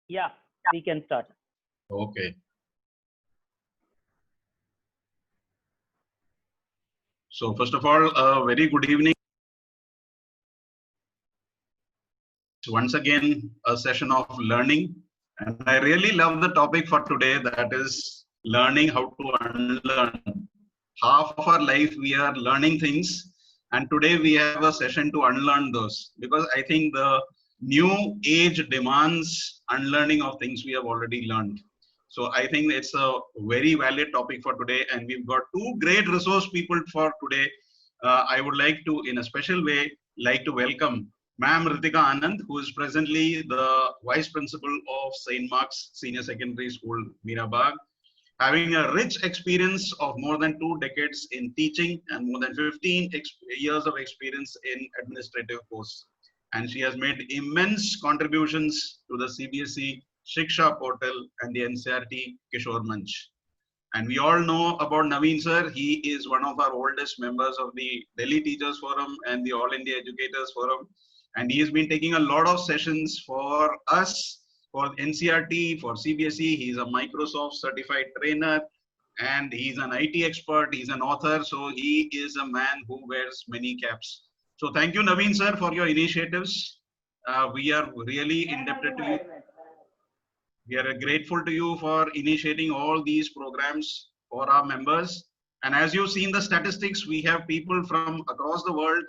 Yeah, we can start. Okay. So first of all, a very good evening. Once again, a session of learning. And I really love the topic for today, that is learning how to unlearn. Half of our life we are learning things, and today we have a session to unlearn those, because I think the new age demands unlearning of things we have already learned. So I think it's a very valid topic for today, and we've got two great resource people for today. I would like to, in a special way, like to welcome Ma'am Ritika Anand, who is presently the Vice Principal of St. Mark's Senior Secondary School, Mirabag, having a rich experience of more than 2 decades in teaching and more than 15 years of experience in administrative posts. And she has made immense contributions to the CBSE Shiksha portal and the NCRT Kishore Manch. And we all know about Naveen sir. He is one of our oldest members of the Delhi Teachers Forum and the All India Educators Forum. And he has been taking a lot of sessions for us, for NCRT, for CBSE. He's a Microsoft certified trainer, and he's an IT expert. He's an author. So he is a man who wears many caps. So thank you, Naveen sir, for your initiatives. We are really indebted to you. We are grateful to you for initiating all these programs for our members. And as you've seen the statistics, we have people from across the world,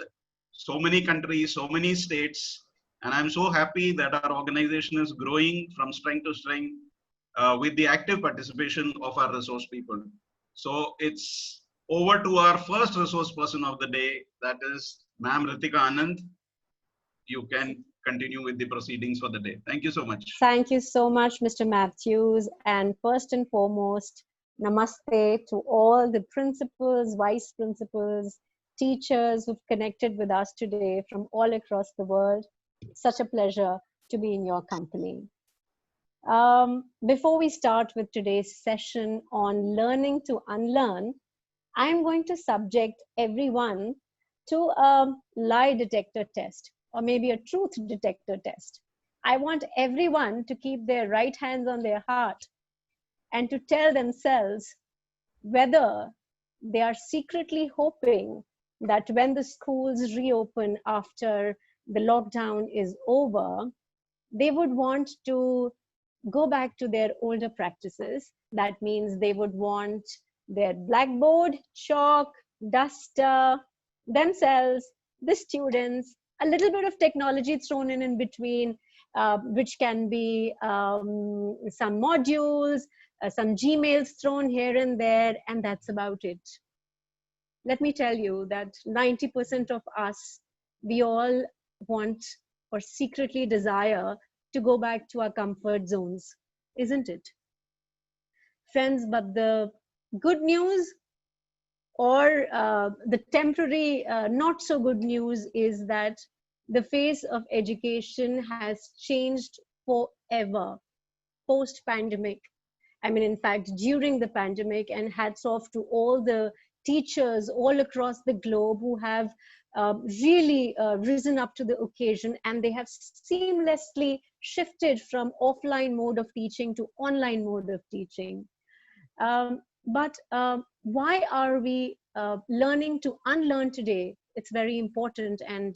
so many countries, so many states. And I'm so happy that our organization is growing from strength to strength with the active participation of our resource people. So it's over to our first resource person of the day, that is Ma'am Ritika Anand. You can continue with the proceedings for the day. Thank you so much. Thank you so much, Mr. Matthews. And first and foremost, namaste to all the principals, vice principals, teachers who've connected with us today from all across the world. Such a pleasure to be in your company. Before we start with today's session on learning to unlearn, I'm going to subject everyone to a lie detector test, or maybe a truth detector test. I want everyone to keep their right hands on their heart and to tell themselves whether they are secretly hoping that when the schools reopen after the lockdown is over, they would want to go back to their older practices. That means they would want their blackboard, chalk, duster, themselves, the students, a little bit of technology thrown in between, which can be some modules, some Gmails thrown here and there, and that's about it. Let me tell you that 90% of us, we all want or secretly desire to go back to our comfort zones, isn't it? Friends, but the good news, or the temporary not so good news, is that the face of education has changed forever post-pandemic. I mean, in fact, during the pandemic, and hats off to all the teachers all across the globe who have really risen up to the occasion, and they have seamlessly shifted from offline mode of teaching to online mode of teaching. But why are we learning to unlearn today? It's very important, and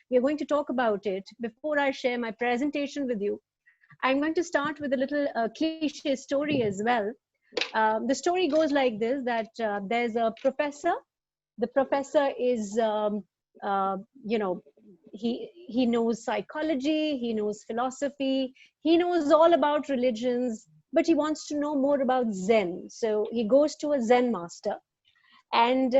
we're going to talk about it. Before I share my presentation with you, I'm going to start with a little cliche story as well. The story goes like this, that there's a professor. The professor is, he knows psychology, he knows philosophy, he knows all about religions, but he wants to know more about Zen. So he goes to a Zen master, and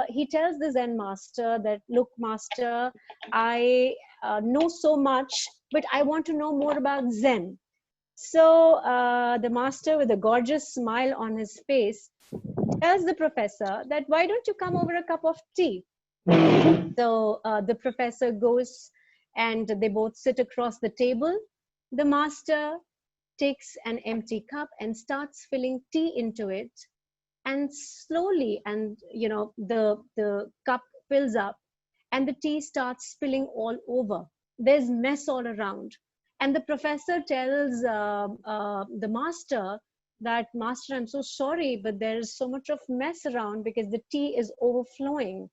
he tells the Zen master that, look, master, I know so much, but I want to know more about Zen. So the master, with a gorgeous smile on his face, tells the professor that, why don't you come over a cup of tea? So the professor goes, and they both sit across the table. The master takes an empty cup and starts filling tea into it, and slowly, and the cup fills up, and the tea starts spilling all over. There's mess all around, And the professor tells the master that, master, I'm so sorry, but there is so much of mess around because the tea is overflowing.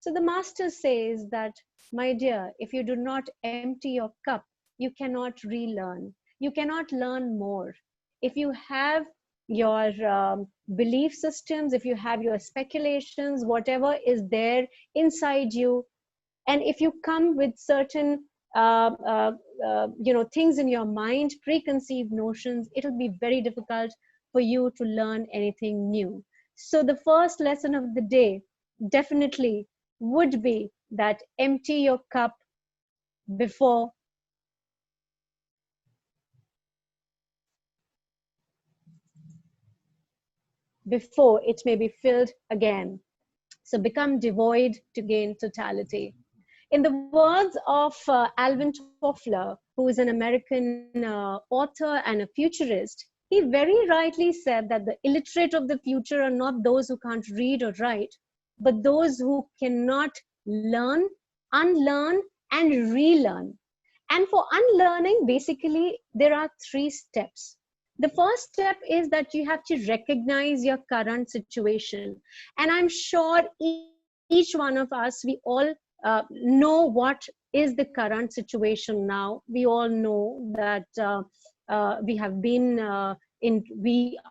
So the master says that, my dear, if you do not empty your cup, you cannot relearn. You cannot learn more. If you have your belief systems, if you have your speculations, whatever is there inside you, and if you come with certain things in your mind, preconceived notions, it'll be very difficult for you to learn anything new. So the first lesson of the day definitely would be that empty your cup before it may be filled again. So become devoid to gain totality. In the words of Alvin Toffler, who is an American author and a futurist, he very rightly said that the illiterate of the future are not those who can't read or write, but those who cannot learn, unlearn, and relearn. And for unlearning, basically, there are 3 steps. The first step is that you have to recognize your current situation. And I'm sure each one of us, we all know what is the current situation now. We all know that we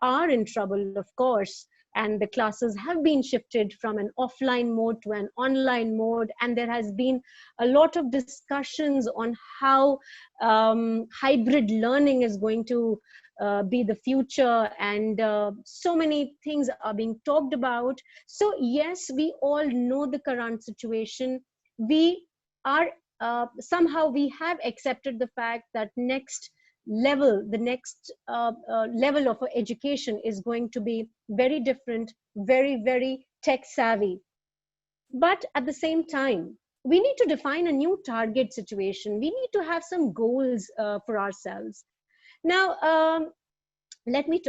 are in trouble, of course, and the classes have been shifted from an offline mode to an online mode, and there has been a lot of discussions on how hybrid learning is going to be the future, and so many things are being talked about. So yes, we all know the current situation. We are somehow we have accepted the fact that the next level of education is going to be very different, very, very tech savvy. But at the same time, we need to define a new target situation. We need to have some goals for ourselves. Now,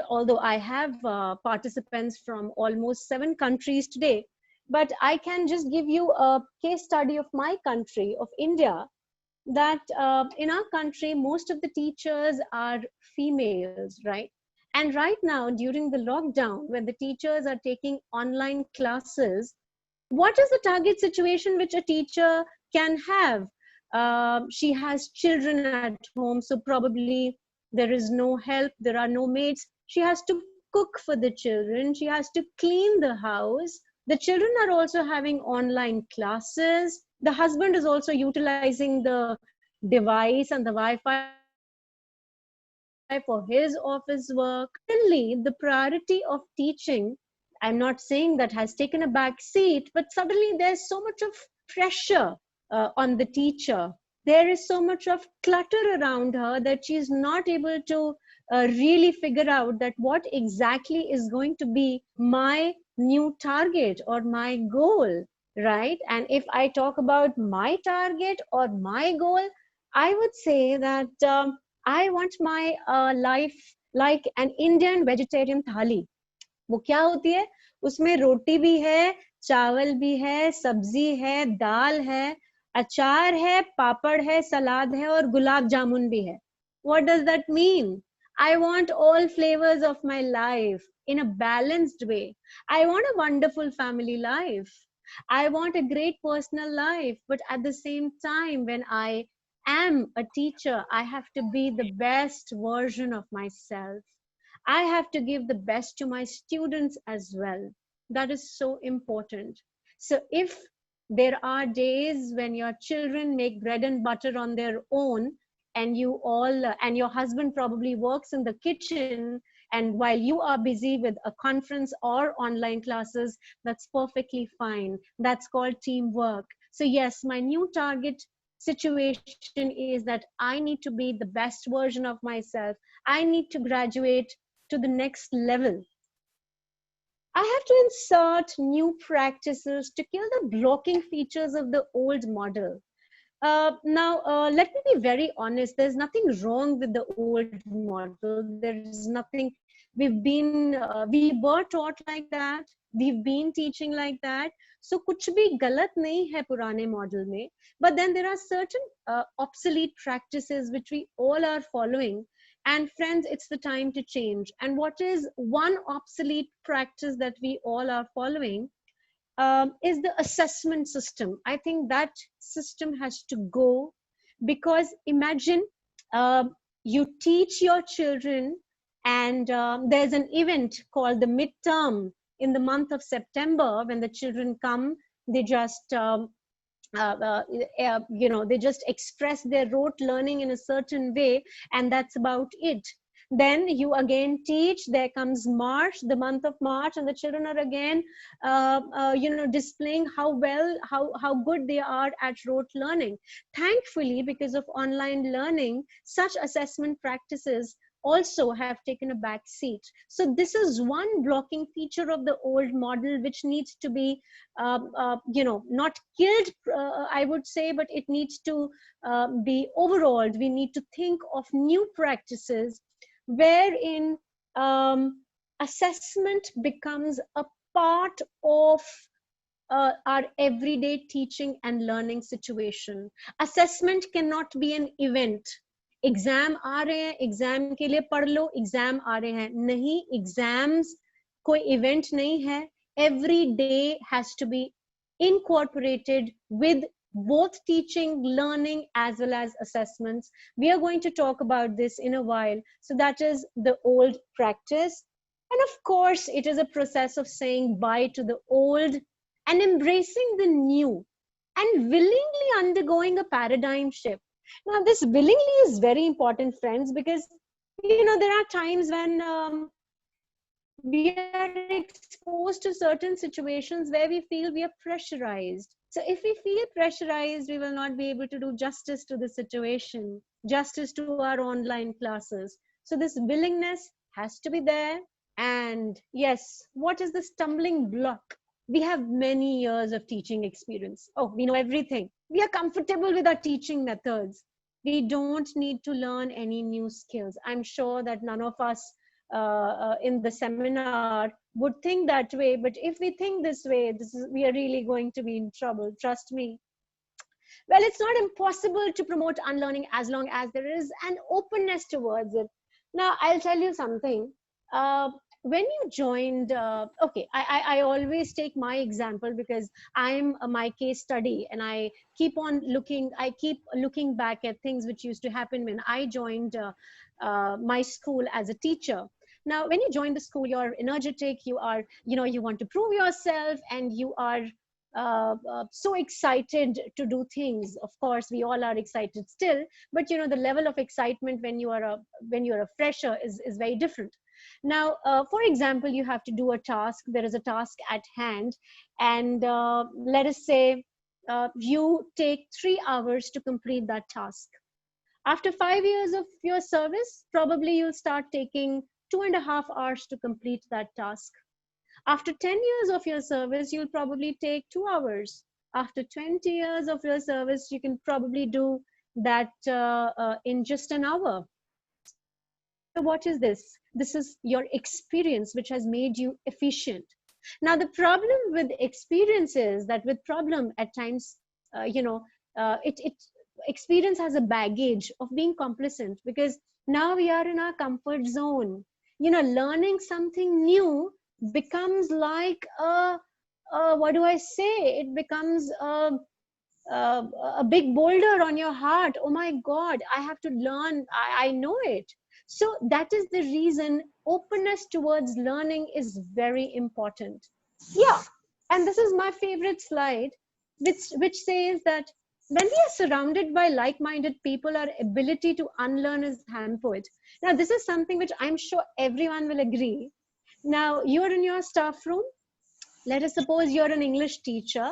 although I have participants from almost 7 countries today, but I can just give you a case study of my country, of India, that in our country, most of the teachers are females, right? And right now, during the lockdown, when the teachers are taking online classes, what is the target situation which a teacher can have? She has children at home, so probably there is no help, there are no maids. She has to cook for the children, she has to clean the house. The children are also having online classes. The husband is also utilizing the device and the Wi-Fi for his office work. Suddenly, the priority of teaching, I'm not saying that has taken a back seat, but suddenly there's so much of pressure on the teacher. There is so much of clutter around her that she's not able to really figure out that what exactly is going to be my new target or my goal, right? And if I talk about my target or my goal, I would say that I want my life like an Indian vegetarian thali. वो क्या होती है? उसमें रोटी भी है, चावल भी है, सब्जी है, दाल है, अचार है, पापड़ है, सलाद है और गुलाब जामुन भी है. What does that mean? I want all flavors of my life in a balanced way. I want a wonderful family life. I want a great personal life, but at the same time, when I am a teacher, I have to be the best version of myself. I have to give the best to my students as well. That is so important. So if there are days when your children make bread and butter on their own, and you all and your husband probably works in the kitchen, and while you are busy with a conference or online classes, that's perfectly fine. That's called teamwork. So yes, my new target situation is that I need to be the best version of myself. I need to graduate to the next level. I have to insert new practices to kill the blocking features of the old model. Let me be very honest. There's nothing wrong with the old model. There is nothing. We were taught like that. we've been teaching like that. So kuch bhi galat nahi hai purane model mein, but then there are certain obsolete practices which we all are following. And friends, it's the time to change. And what is one obsolete practice that we all are following is the assessment system. I think that system has to go, because imagine you teach your children, and there's an event called the midterm in the month of September. When the children come, they just uh, uh, they just express their rote learning in a certain way, and that's about it. Then you again teach, there comes March, the month of March, and the children are again displaying how well, how good they are at rote learning. Thankfully, because of online learning, such assessment practices also have taken a back seat. So this is one blocking feature of the old model, which needs to be not killed, I would say, but it needs to be overhauled. We need to think of new practices wherein assessment becomes a part of our everyday teaching and learning situation. Assessment cannot be an event. Exam आ रहे हैं, exam के लिए पढ़ लो, exam आ रहे हैं, नहीं, एग्जाम्स कोई इवेंट नहीं है. Every day has to be incorporated with both teaching, learning, as well as assessments. We are going to talk about this in a while. So that is the old practice. And of course, it is a process of saying bye to the old and embracing the new, and willingly undergoing a paradigm shift. Now, this willingly is very important, friends, because there are times when we are exposed to certain situations where we feel we are pressurized. So if we feel pressurized, we will not be able to do justice to the situation, justice to our online classes. So this willingness has to be there. And yes, what is the stumbling block? We have many years of teaching experience. Oh, we know everything. We are comfortable with our teaching methods. We don't need to learn any new skills. I'm sure that none of us in the seminar would think that way. But if we think this way, we are really going to be in trouble. Trust me. Well, it's not impossible to promote unlearning as long as there is an openness towards it. Now, I'll tell you something. When you joined, okay, I always take my example because I'm my case study, and I keep looking back at things which used to happen when I joined my school as a teacher. Now, when you join the school, you're energetic, you are, you want to prove yourself, and you are so excited to do things. Of course, we all are excited still, but the level of excitement when you're a fresher is very different. Now, for example, you have to do a task. There is a task at hand, and let us say you take 3 hours to complete that task. After 5 years of your service, probably you'll start taking 2.5 hours to complete that task. After 10 years of your service, you'll probably take 2 hours. After 20 years of your service, you can probably do that in just an hour. So what is this? This is your experience, which has made you efficient. Now, the problem with experience is that with problem at times, experience has a baggage of being complacent, because now we are in our comfort zone. Learning something new becomes like what do I say? It becomes a big boulder on your heart. Oh my God, I have to learn. I know it. So that is the reason openness towards learning is very important. Yeah, and this is my favorite slide, which says that when we are surrounded by like-minded people, our ability to unlearn is hampered. Now, this is something which I'm sure everyone will agree. Now, you're in your staff room. Let us suppose you're an English teacher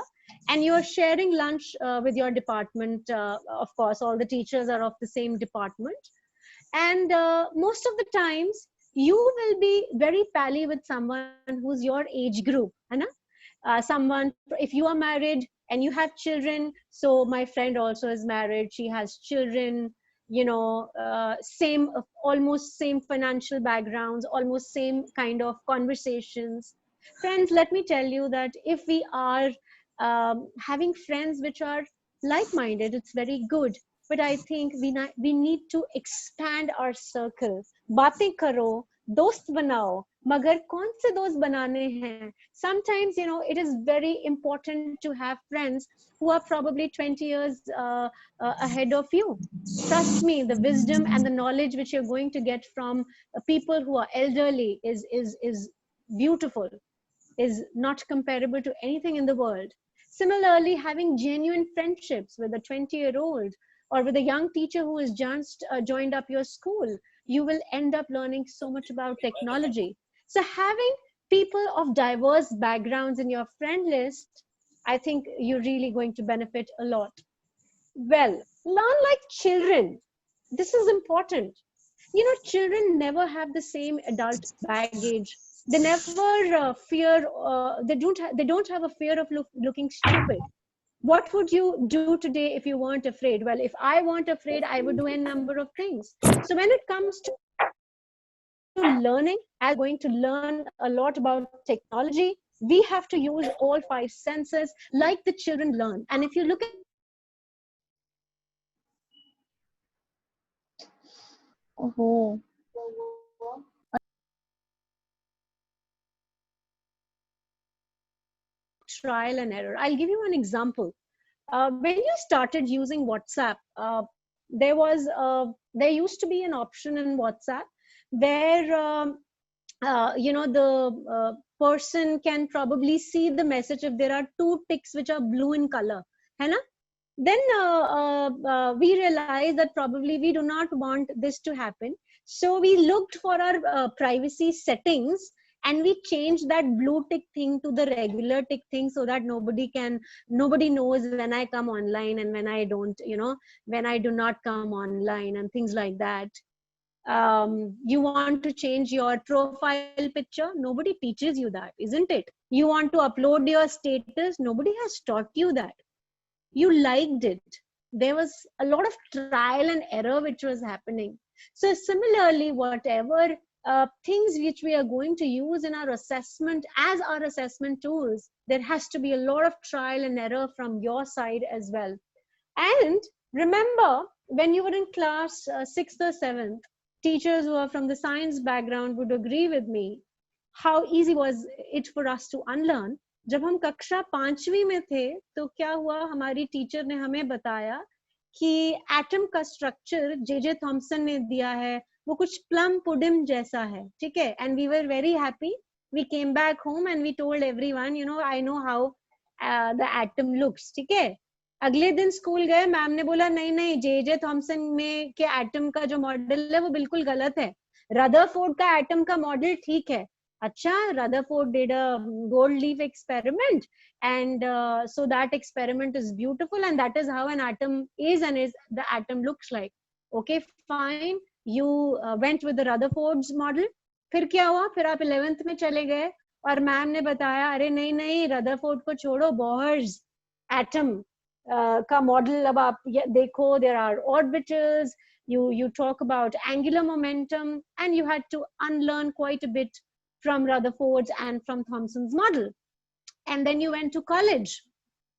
and you're sharing lunch with your department. Of course, all the teachers are of the same department. And most of the times, you will be very pally with someone who's your age group. Someone, if you are married and you have children, so my friend also is married, she has children, almost same financial backgrounds, almost same kind of conversations. Friends, let me tell you that if we are having friends which are like-minded, it's very good. But I think we need to expand our circle. Baatein karo, dost banao, magar kaun se dost banane hain? Sometimes, you know, it is very important to have friends who are probably 20 years ahead of you. Trust me, the wisdom and the knowledge which you're going to get from people who are elderly is beautiful, is not comparable to anything in the world. Similarly, having genuine friendships with a 20-year-old or with a young teacher who has just joined up your school, you will end up learning so much about technology. So having people of diverse backgrounds in your friend list, I think you're really going to benefit a lot. Well, learn like children. This is important. You know, children never have the same adult baggage. They never fear. They don't have a fear of looking stupid. What would you do today if you weren't afraid? Well, if I weren't afraid, I would do a number of things. So when it comes to learning, as going to learn a lot about technology, we have to use all five senses like the children learn. And if you look at Oh, trial and error, I'll give you an example. When you started using WhatsApp, there used to be an option in WhatsApp where you know, the person can probably see the message if there are two ticks which are blue in color, है ना? Then we realized that probably we do not want this to happen. So we looked for our privacy settings and we changed that blue tick thing to the regular tick thing so that nobody knows when I come online and when I don't, you know, when I do not come online and things like that. You want to change your profile picture, nobody teaches you that, isn't it? You want to upload your status, nobody has taught you that. You liked it. There was a lot of trial and error which was happening. So similarly, whatever things which we are going to use in our assessment as our assessment tools, there has to be a lot of trial and error from your side as well. And remember, when you were in class 6th or 7th, teachers who are from the science background would agree with me how easy was it for us to unlearn. जब हम कक्षा 5वीं में थे तो क्या हुआ, हमारी टीचर ने हमें बताया कि एटम का स्ट्रक्चर जे थॉमसन ने दिया है, वो कुछ प्लम पुडिंग जैसा है, ठीक है? And we were very happy. We came back home and we told everyone, you know, I know how the atom looks, ठीक है? अगले दिन स्कूल गए, मैम ने बोला नहीं नहीं, जे थॉमसन में के एटम का जो मॉडल है वो बिल्कुल गलत है, रदरफोर्ड का एटम का मॉडल ठीक है. Acha, Rutherford did a gold leaf experiment, and so that experiment is beautiful, and that is how an atom is and is the atom looks like. Okay, fine. You went with the Rutherford's model. फिर क्या हुआ? फिर आप 11th में चले गए और ma'am ने बताया अरे नहीं नहीं, रदरफोर्ड को छोड़ो, बोहर्स एटम का मॉडल अब आप देखो, there are orbitals. You talk about angular momentum, and you had to unlearn quite a bit from Rutherford's and from Thomson's model. And then you went to college,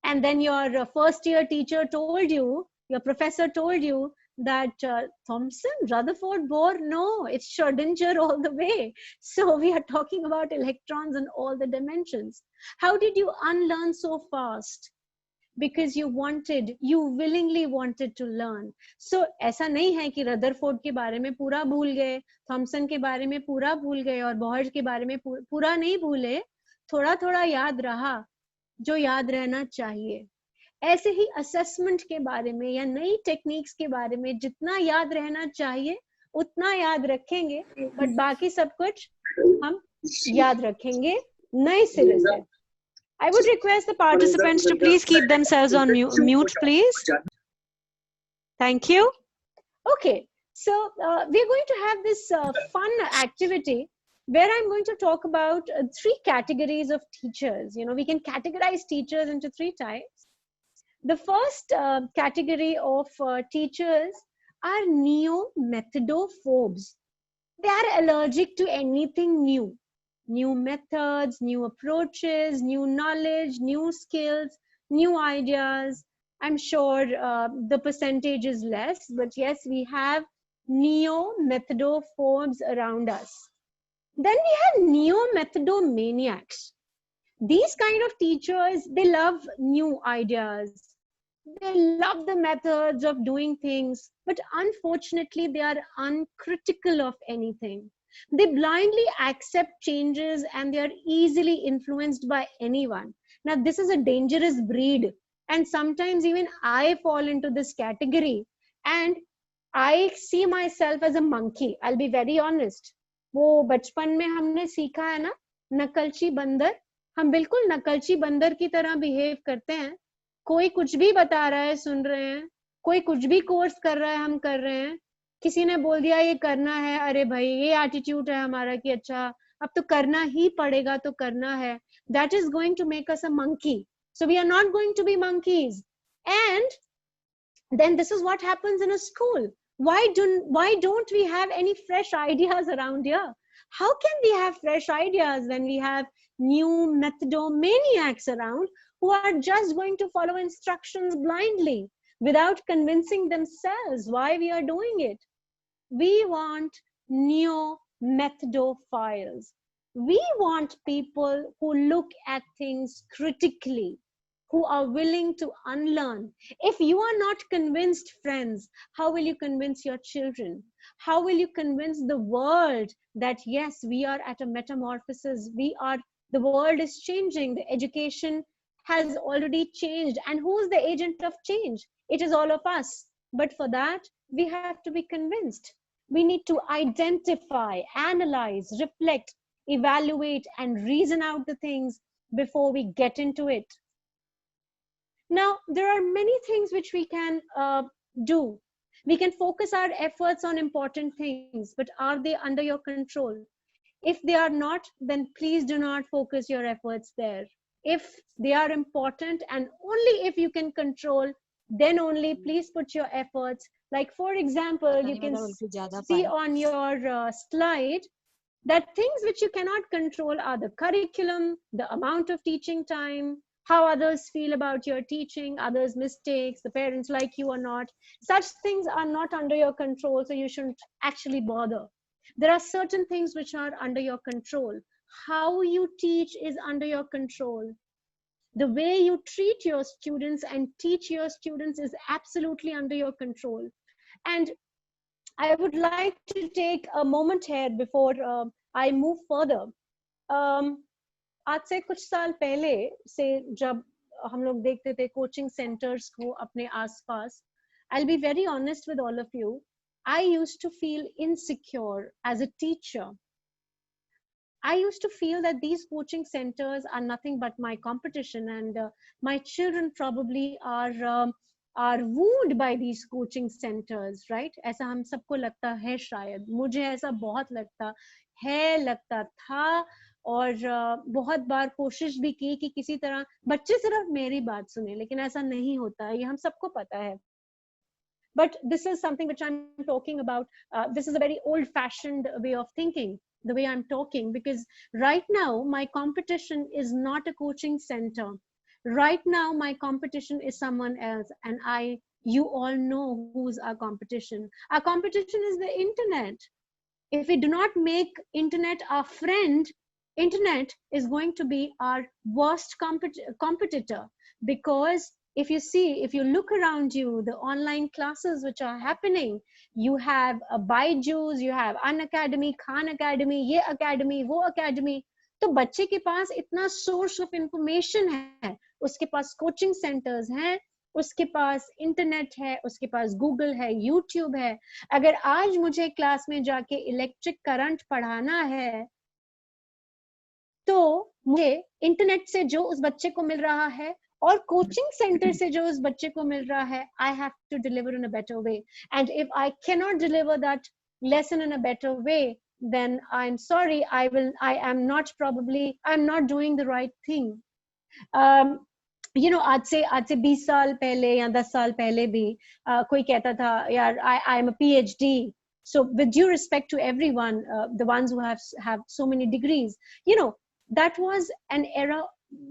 and then your first year teacher told you, your professor told you that Thomson, Rutherford, Bohr, no, it's Schrodinger all the way. So we are talking about electrons and all the dimensions. How did you unlearn so fast? Because you willingly wanted to learn. So ऐसा नहीं है कि Rutherford के बारे में पूरा भूल गए, थॉमसन के बारे में पूरा भूल गए और बोहर के बारे में पूरा नहीं भूले, थोड़ा थोड़ा याद रहा जो याद रहना चाहिए. ऐसे ही असेसमेंट के बारे में या नई टेक्निक्स के बारे में जितना याद रहना चाहिए उतना याद रखेंगे, बट बाकी सब कुछ हम याद रखेंगे नए सिरे से. I would request the participants to please keep themselves on mute, please. Thank you. Okay, so we're going to have this fun activity where I'm going to talk about 3 categories of teachers. You know, we can categorize teachers into 3 types. The first category of teachers are neo-methodophobes. They are allergic to anything new. new methods, new approaches, new knowledge, new skills, new ideas. I'm sure the percentage is less, but yes, we have neo-methodophobes around us. Then we have neo-methodomaniacs. These kind of teachers, they love new ideas. They love the methods of doing things, but unfortunately, they are uncritical of anything. They blindly accept changes and they are easily influenced by anyone. Now, this is a dangerous breed, and sometimes even I fall into this category, and I see myself as a monkey. I'll be very honest. वो बचपन में हमने सीखा है ना, नकलची बंदर. हम बिल्कुल नकलची बंदर की तरह बिहेव करते हैं. कोई कुछ भी बता रहा है, सुन रहे हैं. कोई कुछ भी कोर्स कर रहा है, हम कर रहे हैं. किसी ने बोल दिया ये करना है, अरे भाई ये एटीट्यूड है हमारा कि अच्छा अब तो करना ही पड़ेगा, तो करना है. That is going to make us a monkey. So we are not going to be monkeys. And then this is what happens in a school. Why don't we have any fresh ideas around here? How can we have fresh ideas when we have new methodomaniacs around who are just going to follow instructions blindly without convincing themselves why we are doing it? We want neo-methodophiles. We want people who look at things critically, who are willing to unlearn. If you are not convinced, friends, how will you convince your children? How will you convince the world that yes, we are at a metamorphosis? The world is changing. The education has already changed. And who's the agent of change? It is all of us. But for that, we have to be convinced. We need to identify, analyze, reflect, evaluate, and reason out the things before we get into it. Now, there are many things which we can do. We can focus our efforts on important things, but are they under your control? If they are not, then please do not focus your efforts there. If they are important and only if you can control, then only please put your efforts. Like for example, you can see on your slide that things which you cannot control are the curriculum, the amount of teaching time, how others feel about your teaching, others' mistakes, the parents like you or not. Such things are not under your control, so you shouldn't actually bother. There are certain things which are under your control. How you teach is under your control. The way you treat your students and teach your students is absolutely under your control. And I would like to take a moment here before I move further. आज से कुछ साल पहले से जब हम लोग देखते थे कोचिंग सेंटर्स को अपने आसपास, I'll be very honest with all of you, I used to feel insecure as a teacher. I used to feel that these coaching centers are nothing but my competition, and my children probably are wooed by these coaching centers, right? ऐसा हम सबको लगता है शायद. मुझे ऐसा बहुत लगता था, और बहुत बार कोशिश भी की कि किसी तरह बच्चे सिर्फ मेरी बात सुने, लेकिन ऐसा नहीं होता है, ये हम सबको पता है. But this is something which I'm talking about. This is a very old-fashioned way of thinking, the way I'm talking, because right now my competition is not a coaching center. Right now my competition is someone else, and you all know who's our competition. Our competition is the internet. If we do not make internet our friend, internet is going to be our worst competitor. Because if you look around you, the online classes which are happening, you have a Byju's, you have Unacademy, Khan Academy, ye academy, wo academy. तो बच्चे के पास इतना source of information है, उसके पास coaching centres हैं, उसके पास internet है, उसके पास गूगल है, यूट्यूब है. अगर आज मुझे क्लास में जाके इलेक्ट्रिक करंट पढ़ाना है, तो मुझे इंटरनेट से जो उस बच्चे को मिल रहा है और कोचिंग सेंटर से जो उस बच्चे को मिल रहा है, I have to deliver in a better way. And if I cannot deliver that lesson in a better way, then I'm sorry, I'm not doing the right thing. You know, आज से 20 साल पहले या 10 साल पहले भी कोई कहता था यार I am a PhD, So with due respect to everyone, the ones who have so many degrees, you know, that was an era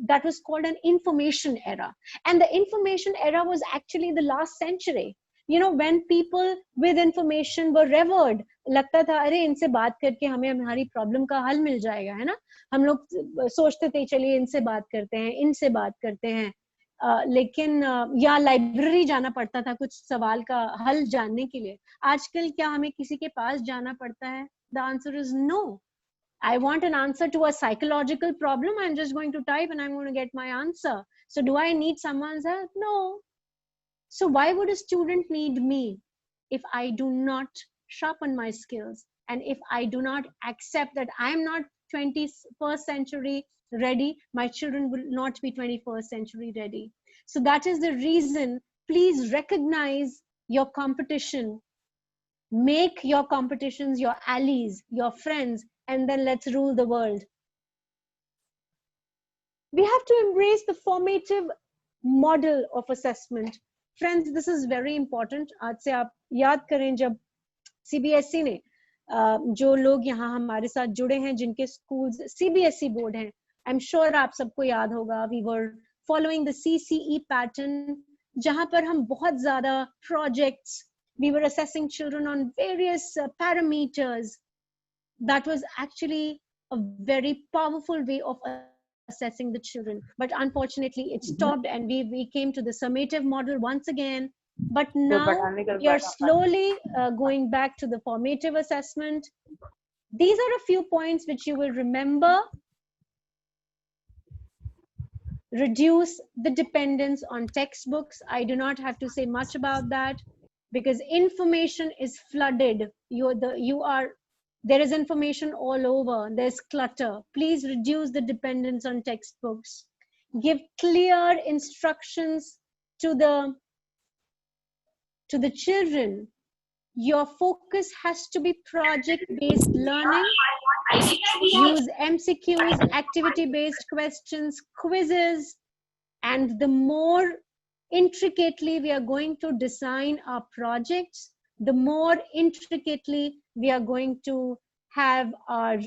that was called an information era. And the information era was actually the last century. You know, when people with information were revered, लगता था अरे इनसे बात करके हमें हमारी problem का हल मिल जाएगा, है ना. हम लोग सोचते थे चलिए इनसे बात करते हैं, इनसे बात करते हैं. लेकिन या लाइब्रेरी जाना पड़ता था कुछ सवाल का हल जानने के लिए. आजकल क्या हमें किसी के पास जाना पड़ता है? The answer is no. I want an answer to a psychological problem. I'm just going to type and I'm going to get my answer. So do I need someone's help? No. So why would a student need me if I do not sharpen my skills, and if I do not accept that I'm not 21st century ready, my children will not be 21st century ready. So that is the reason, please recognize your competition. Make your competitions your allies, your friends, and then let's rule the world. We have to embrace the formative model of assessment. Friends, this is very important. आज से आप याद करें जब CBSE ने जो लोग यहाँ हमारे साथ जुड़े हैं जिनके schools CBSE बोर्ड हैं, I'm sure आप सबको याद होगा, we were following the CCE pattern जहाँ पर हम बहुत ज़्यादा projects, we were assessing children on various parameters. That was actually a very powerful way of assessing the children. But unfortunately, it stopped and we came to the summative model once again. But now we are slowly going back to the formative assessment. These are a few points which you will remember. Reduce the dependence on textbooks. I do not have to say much about that because information is flooded. There is information all over. There's clutter. Please reduce the dependence on textbooks. Give clear instructions to the children. Your focus has to be project-based learning. Use MCQs, activity-based questions, quizzes, and the more intricately we are going to design our projects, the more intricately we are going to have our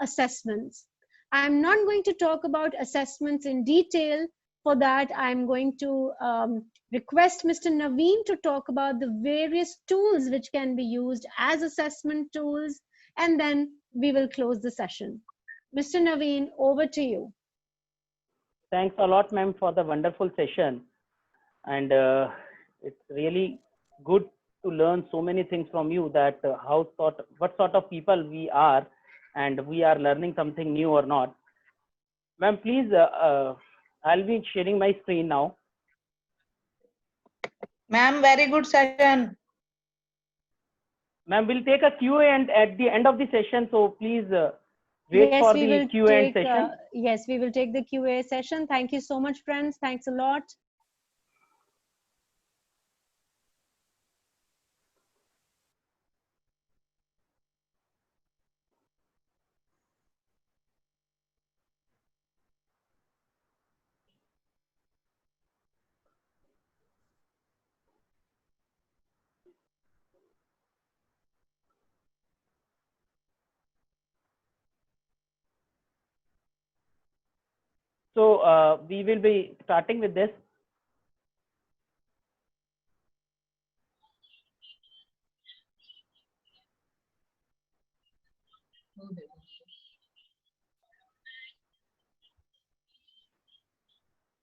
assessments. I'm not going to talk about assessments in detail. For that, I'm going to request Mr. Naveen to talk about the various tools which can be used as assessment tools, and then we will close the session. Mr. Naveen, over to you. Thanks a lot, ma'am, for the wonderful session. And it's really good to learn so many things from you, that what sort of people we are, and we are learning something new or not. Ma'am, please, I'll be sharing my screen now. Ma'am, very good session. Ma'am, we'll take a Q&A and at the end of the session, so please wait for the Q&A session. Yes, we will take the Q&A session. Thank you so much, friends. Thanks a lot. So we will be starting with this.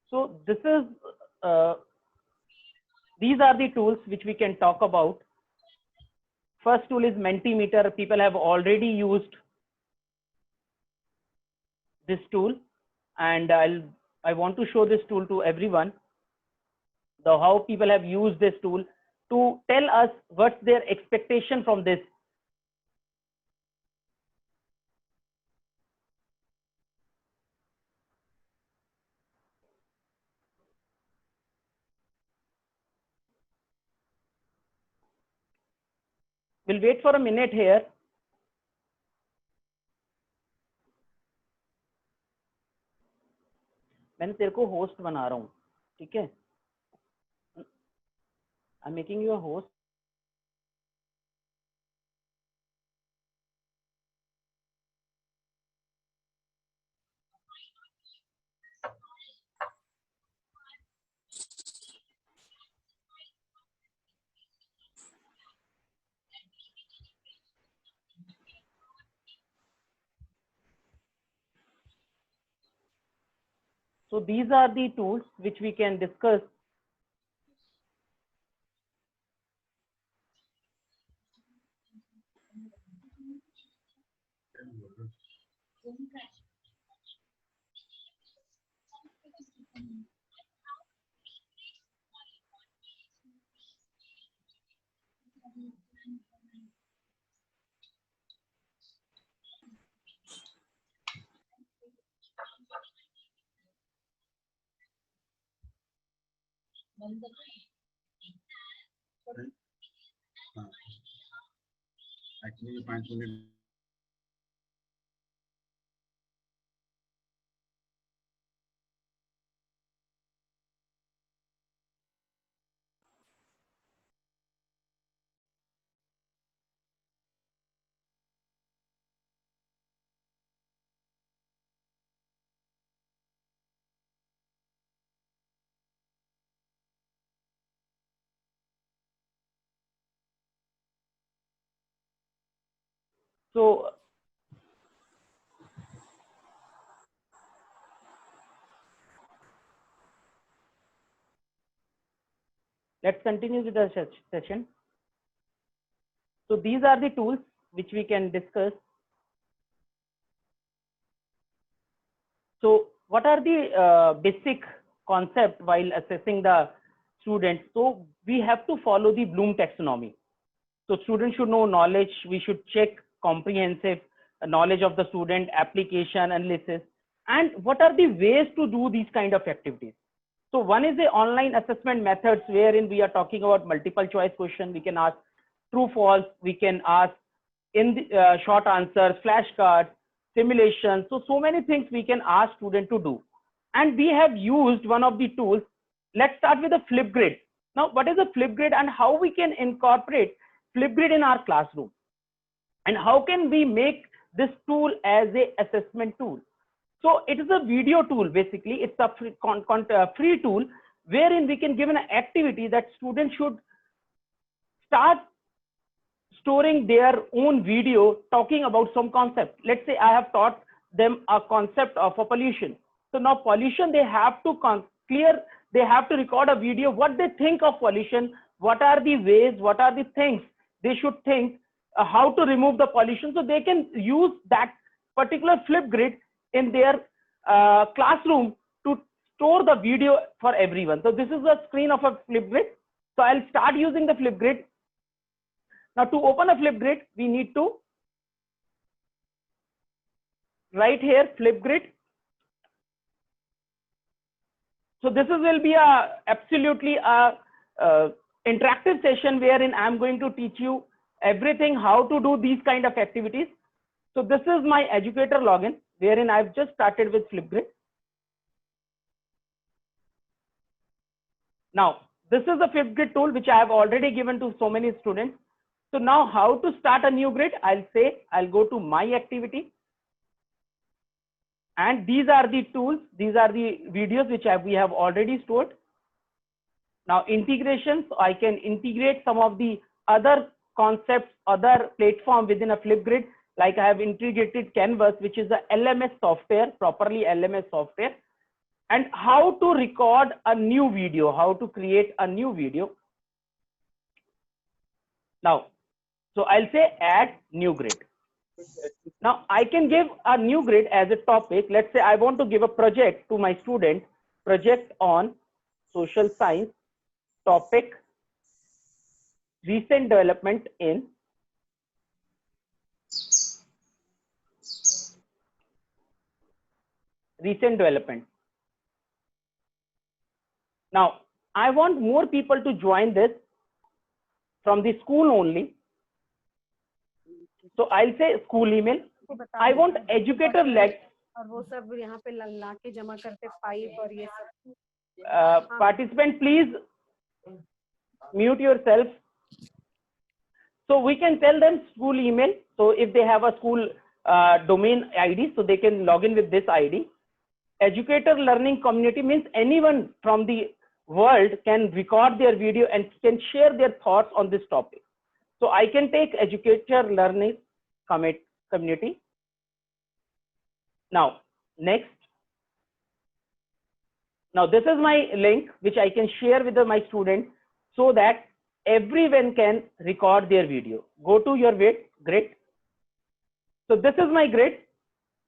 So this is, these are the tools which we can talk about. First tool is Mentimeter. People have already used this tool, and I want to show this tool to everyone, how people have used this tool to tell us what's their expectation from this. We'll wait for a minute here. मैं तेरे को host बना रहा हूँ, ठीक है? I'm making you a host. So these are the tools which we can discuss. Actually, 5 minutes. So let's continue with the session. So these are the tools which we can discuss. So what are the basic concept while assessing the students? So we have to follow the Bloom taxonomy. So students should know knowledge. We should check comprehensive knowledge of the student, application, analysis, and what are the ways to do these kind of activities. So one is the online assessment methods wherein we are talking about multiple choice question. We can ask true, false. We can ask in the short answers, flashcards, simulations. So many things we can ask student to do. And we have used one of the tools. Let's start with the Flipgrid. Now, what is a Flipgrid and how we can incorporate Flipgrid in our classroom? And how can we make this tool as a assessment tool? So it is a video tool, basically. It's a free tool wherein we can give an activity that students should start storing their own video talking about some concept. Let's say I have taught them a concept of a pollution. So now pollution, they have to they have to record a video, what they think of pollution, what are the ways, what are the things they should think, how to remove the pollution. So they can use that particular Flipgrid in their classroom to store the video for everyone. So this is the screen of a Flipgrid. So I'll start using the Flipgrid. Now to open a Flipgrid, we need to write here Flipgrid. So this will be absolutely a interactive session wherein I'm going to teach you everything, how to do these kind of activities. So this is my educator login wherein I've just started with Flipgrid. Now, this is the Flipgrid tool which I have already given to so many students. So now how to start a new grid? I'll go to my activity. And these are the tools. These are the videos which we have already stored. Now integrations, I can integrate some of the other concepts, other platform within a Flipgrid. Like I have integrated Canvas, which is a LMS software, properly LMS software. And how to record a new video, how to create a new video. Now, so I'll say add new grid. Now I can give a new grid as a topic. Let's say I want to give a project to my student, project on social science, topic, recent development in recent development. Now, I want more people to join this from the school only. So I'll say school email. I want educator led. और वो सब यहाँ पे ला के जमा करते pipe और ये सब. Participant, please mute yourself. So we can tell them school email. So if they have a school domain ID, so they can log in with this ID. Educator learning community means anyone from the world can record their video and can share their thoughts on this topic. So I can take educator learning community. Now, next, Now this is my link which I can share with my students so that everyone can record their video. Go to your grid. So this is my grid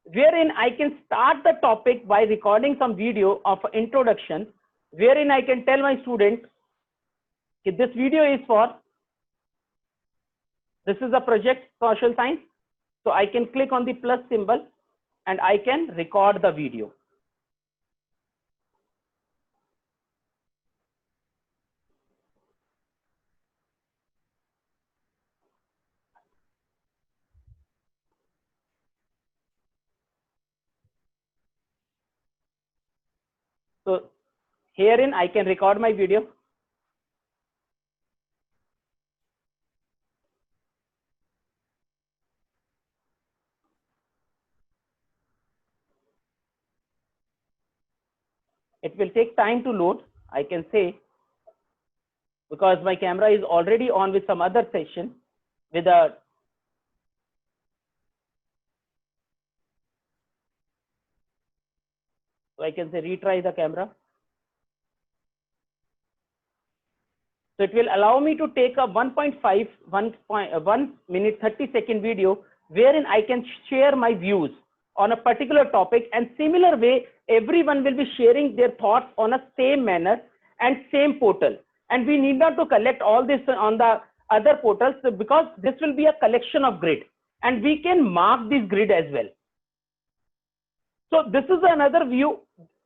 wherein I can start the topic by recording some video of introduction, wherein I can tell my student that this video is for, this is a project social science. So I can click on the plus symbol and I can record the video. So herein I can record my video. It will take time to load, I can say, because my camera is already on with some other session with a, so I can say retry the camera. So it will allow me to take a 1 minute 30-second video wherein I can share my views on a particular topic, and similar way everyone will be sharing their thoughts on a same manner and same portal, and we need not to collect all this on the other portals because this will be a collection of grid and we can mark this grid as well. So this is another view.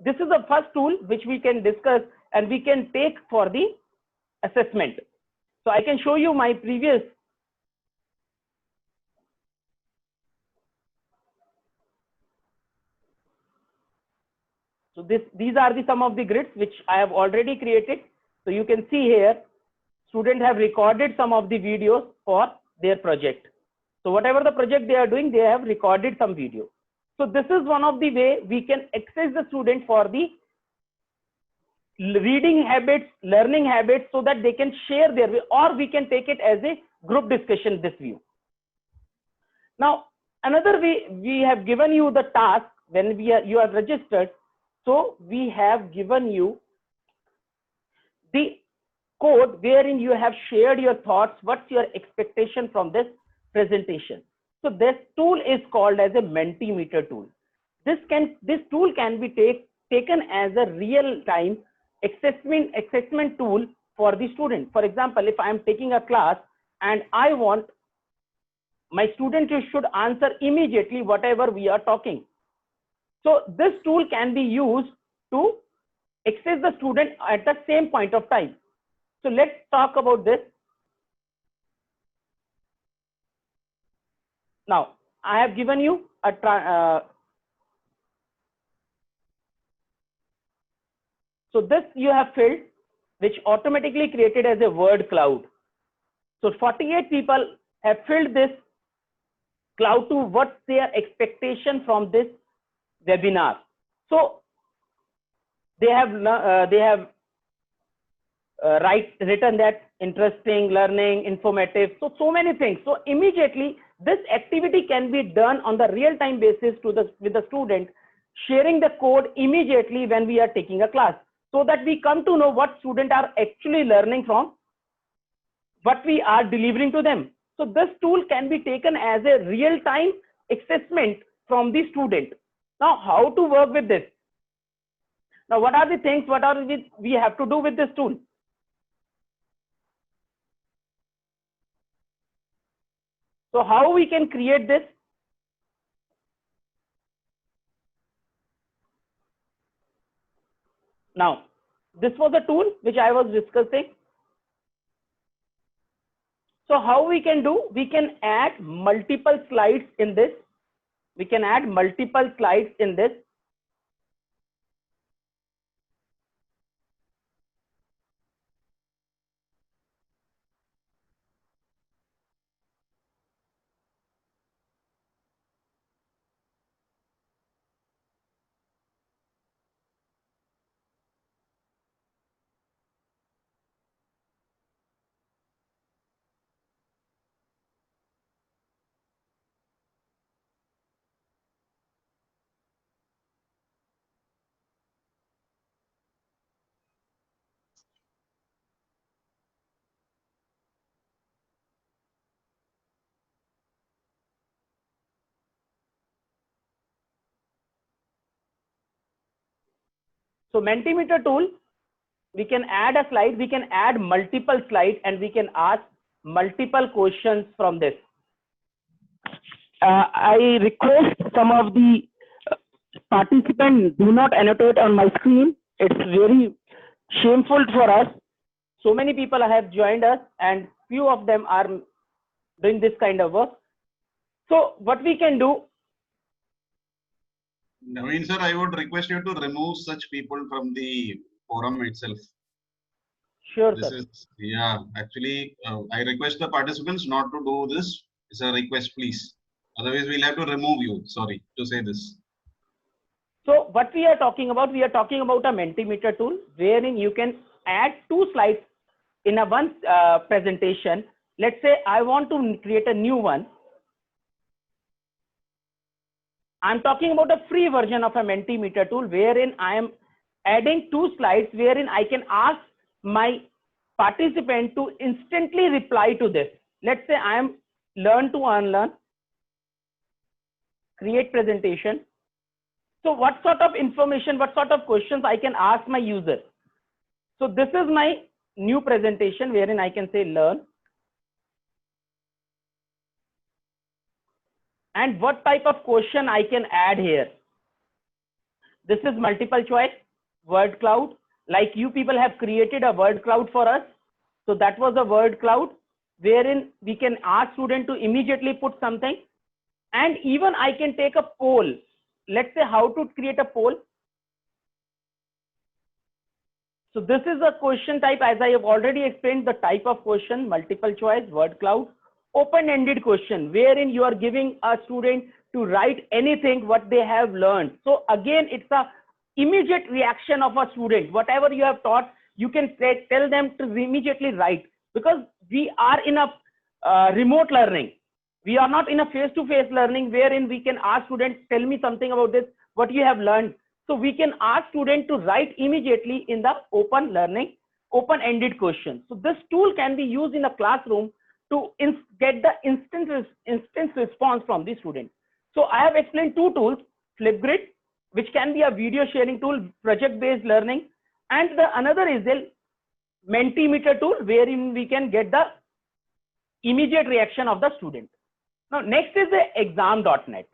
This is the first tool which we can discuss and we can take for the assessment. So I can show you my previous. So these are the some of the grids which I have already created. So you can see here, students have recorded some of the videos for their project. So whatever the project they are doing, they have recorded some video. So this is one of the way we can access the student for the reading habits, learning habits, so that they can share their way, or we can take it as a group discussion, this view. Now, another way, we have given you the task when you are registered. So we have given you the code wherein you have shared your thoughts, what's your expectation from this presentation. So this tool is called as a Mentimeter tool. This tool can be taken as a real-time assessment tool for the student. For example, if I am taking a class and I want my student should answer immediately whatever we are talking. So this tool can be used to access the student at the same point of time. So let's talk about this. Now, I have given you a so this you have filled, which automatically created as a word cloud. So 48 people have filled this cloud to what's their expectation from this webinar. So they have written that interesting, learning, informative, so many things. So immediately this activity can be done on the real-time basis with the student, sharing the code immediately when we are taking a class, so that we come to know what students are actually learning from what we are delivering to them. So this tool can be taken as a real-time assessment from the student. Now, how to work with this? Now, what are the things, we have to do with this tool? So how we can create this? Now, this was a tool which I was discussing. So how we can do? We can add multiple slides in this. We can add multiple slides in this. So Mentimeter tool, we can add a slide, we can add multiple slides, and we can ask multiple questions from this. I request some of the participants do not annotate on my screen. It's very shameful for us. So many people have joined us and few of them are doing this kind of work. So what we can do, Naveen sir, I would request you to remove such people from the forum itself. sure This sir. is, yeah, actually, I request the participants not to do this. It's a request, please. Otherwise, we'll have to remove you. Sorry to say this. So what we are talking about a Mentimeter tool wherein you can add 2 slides in a one presentation. Let's say I want to create a new one. I'm talking about a free version of a Mentimeter tool wherein I am adding 2 slides wherein I can ask my participant to instantly reply to this. Let's say I am learn to unlearn, create presentation. So what sort of information, what sort of questions I can ask my user? So this is my new presentation wherein I can say learn. And what type of question I can add here? This is multiple choice, word cloud. Like you people have created a word cloud for us. So that was a word cloud wherein we can ask student to immediately put something. And even I can take a poll. Let's say how to create a poll. So this is a question type, as I have already explained the type of question, multiple choice, word cloud, open-ended question, wherein you are giving a student to write anything what they have learned. So again, it's a immediate reaction of a student. Whatever you have taught, you can tell them to immediately write, because we are in a remote learning. We are not in a face-to-face learning wherein we can ask students, tell me something about this, what you have learned. So we can ask students to write immediately in the open learning, open-ended question. So this tool can be used in a classroom to get the instant response from the student. So I have explained 2 tools, Flipgrid, which can be a video sharing tool, project-based learning, and the another is the Mentimeter tool wherein we can get the immediate reaction of the student. Now, next is the exam.net.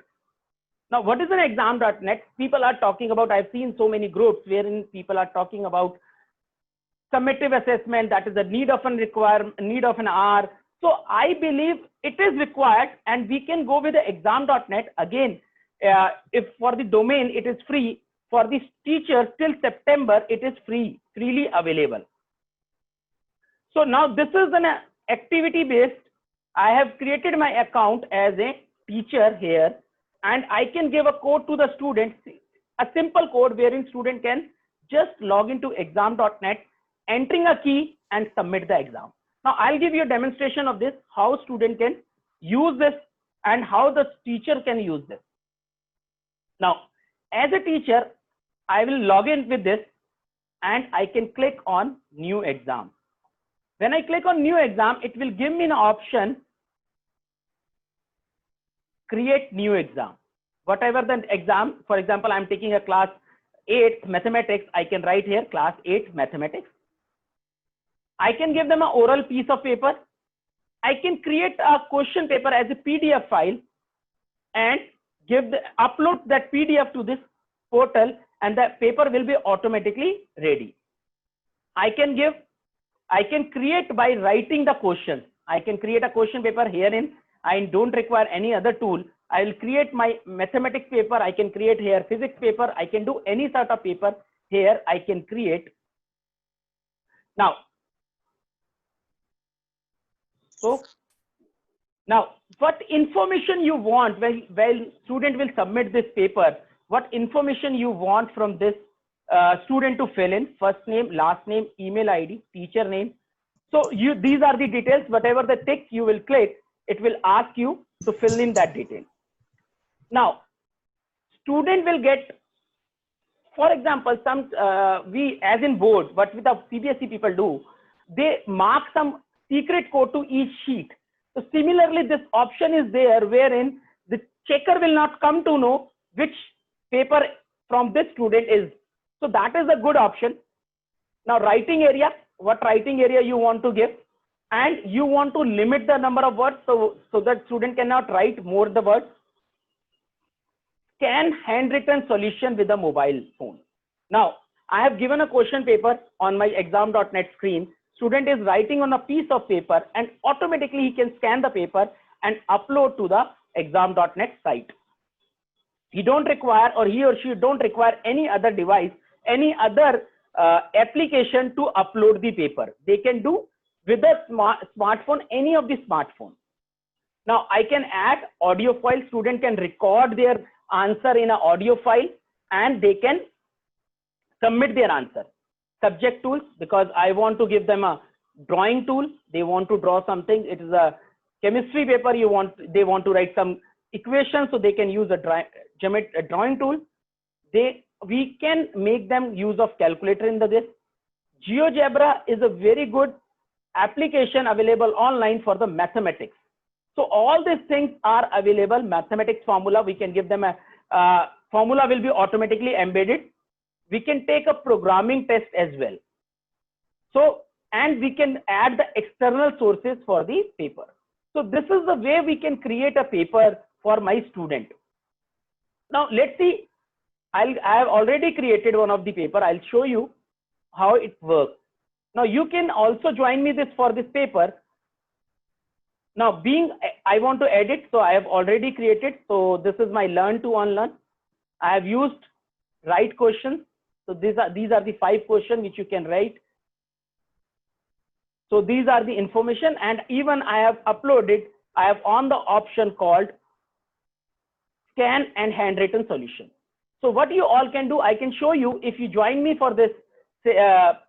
Now, what is an exam.net? People are talking about, I've seen so many groups wherein people are talking about summative assessment, that is the need of an hour. So I believe it is required and we can go with the exam.net. Again, if for the domain, it is free. For the teachers till September, it is freely available. So now this is an activity based. I have created my account as a teacher here, and I can give a code to the student, a simple code wherein student can just log into exam.net, entering a key and submit the exam. Now I'll give you a demonstration of this, how student can use this and how the teacher can use this. Now, as a teacher, I will log in with this and I can click on new exam. When I click on new exam, it will give me an option, create new exam. Whatever the exam, for example, I'm taking a class 8 mathematics, I can write here class 8 mathematics. I can give them an oral piece of paper. I can create a question paper as a PDF file and upload that PDF to this portal, and that paper will be automatically ready. I can create by writing the question. I can create a question paper herein. I don't require any other tool. I will create my mathematics paper. I can create here physics paper. I can do any sort of paper here. I can create. Now, what information you want when student will submit this paper? What information you want from this student to fill in? First name, last name, email ID, teacher name. So these are the details. Whatever the tick you will click, it will ask you to fill in that detail. Now, student will get, for example, some we as in board, what with the CBSE people do, they mark some secret code to each sheet. So similarly, this option is there wherein the checker will not come to know which paper from this student is So that is a good option. Now writing area, what writing area you want to give, and you want to limit the number of words so that student cannot write more the words. Scan handwritten solution with a mobile phone. Now I have given a question paper on my exam.net screen. Student is writing on a piece of paper and automatically he can scan the paper and upload to the exam.net site. He don't require, or he or she don't require any other device, any other application to upload the paper. They can do with a smartphone, any of the smartphone. Now I can add audio file. Student can record their answer in an audio file and they can submit their answer. Subject tools, because I want to give them a drawing tool. They want to draw something. It is a chemistry paper. They want to write some equations, so they can use a drawing tool. We can make them use of calculator in this. GeoGebra is a very good application available online for the mathematics. So all these things are available. Mathematics formula, we can give them a formula will be automatically embedded. We can take a programming test as well. So, and we can add the external sources for the paper. So this is the way we can create a paper for my student. Now let's see. I have already created one of the paper. I'll show you how it works. Now you can also join me for this paper. Now I want to edit, so I have already created. So this is my learn to unlearn. I have used write questions. So these are the 5 questions which you can write. So these are the information, and even I have uploaded, I have on the option called scan and handwritten solution. So what you all can do, I can show you if you join me for this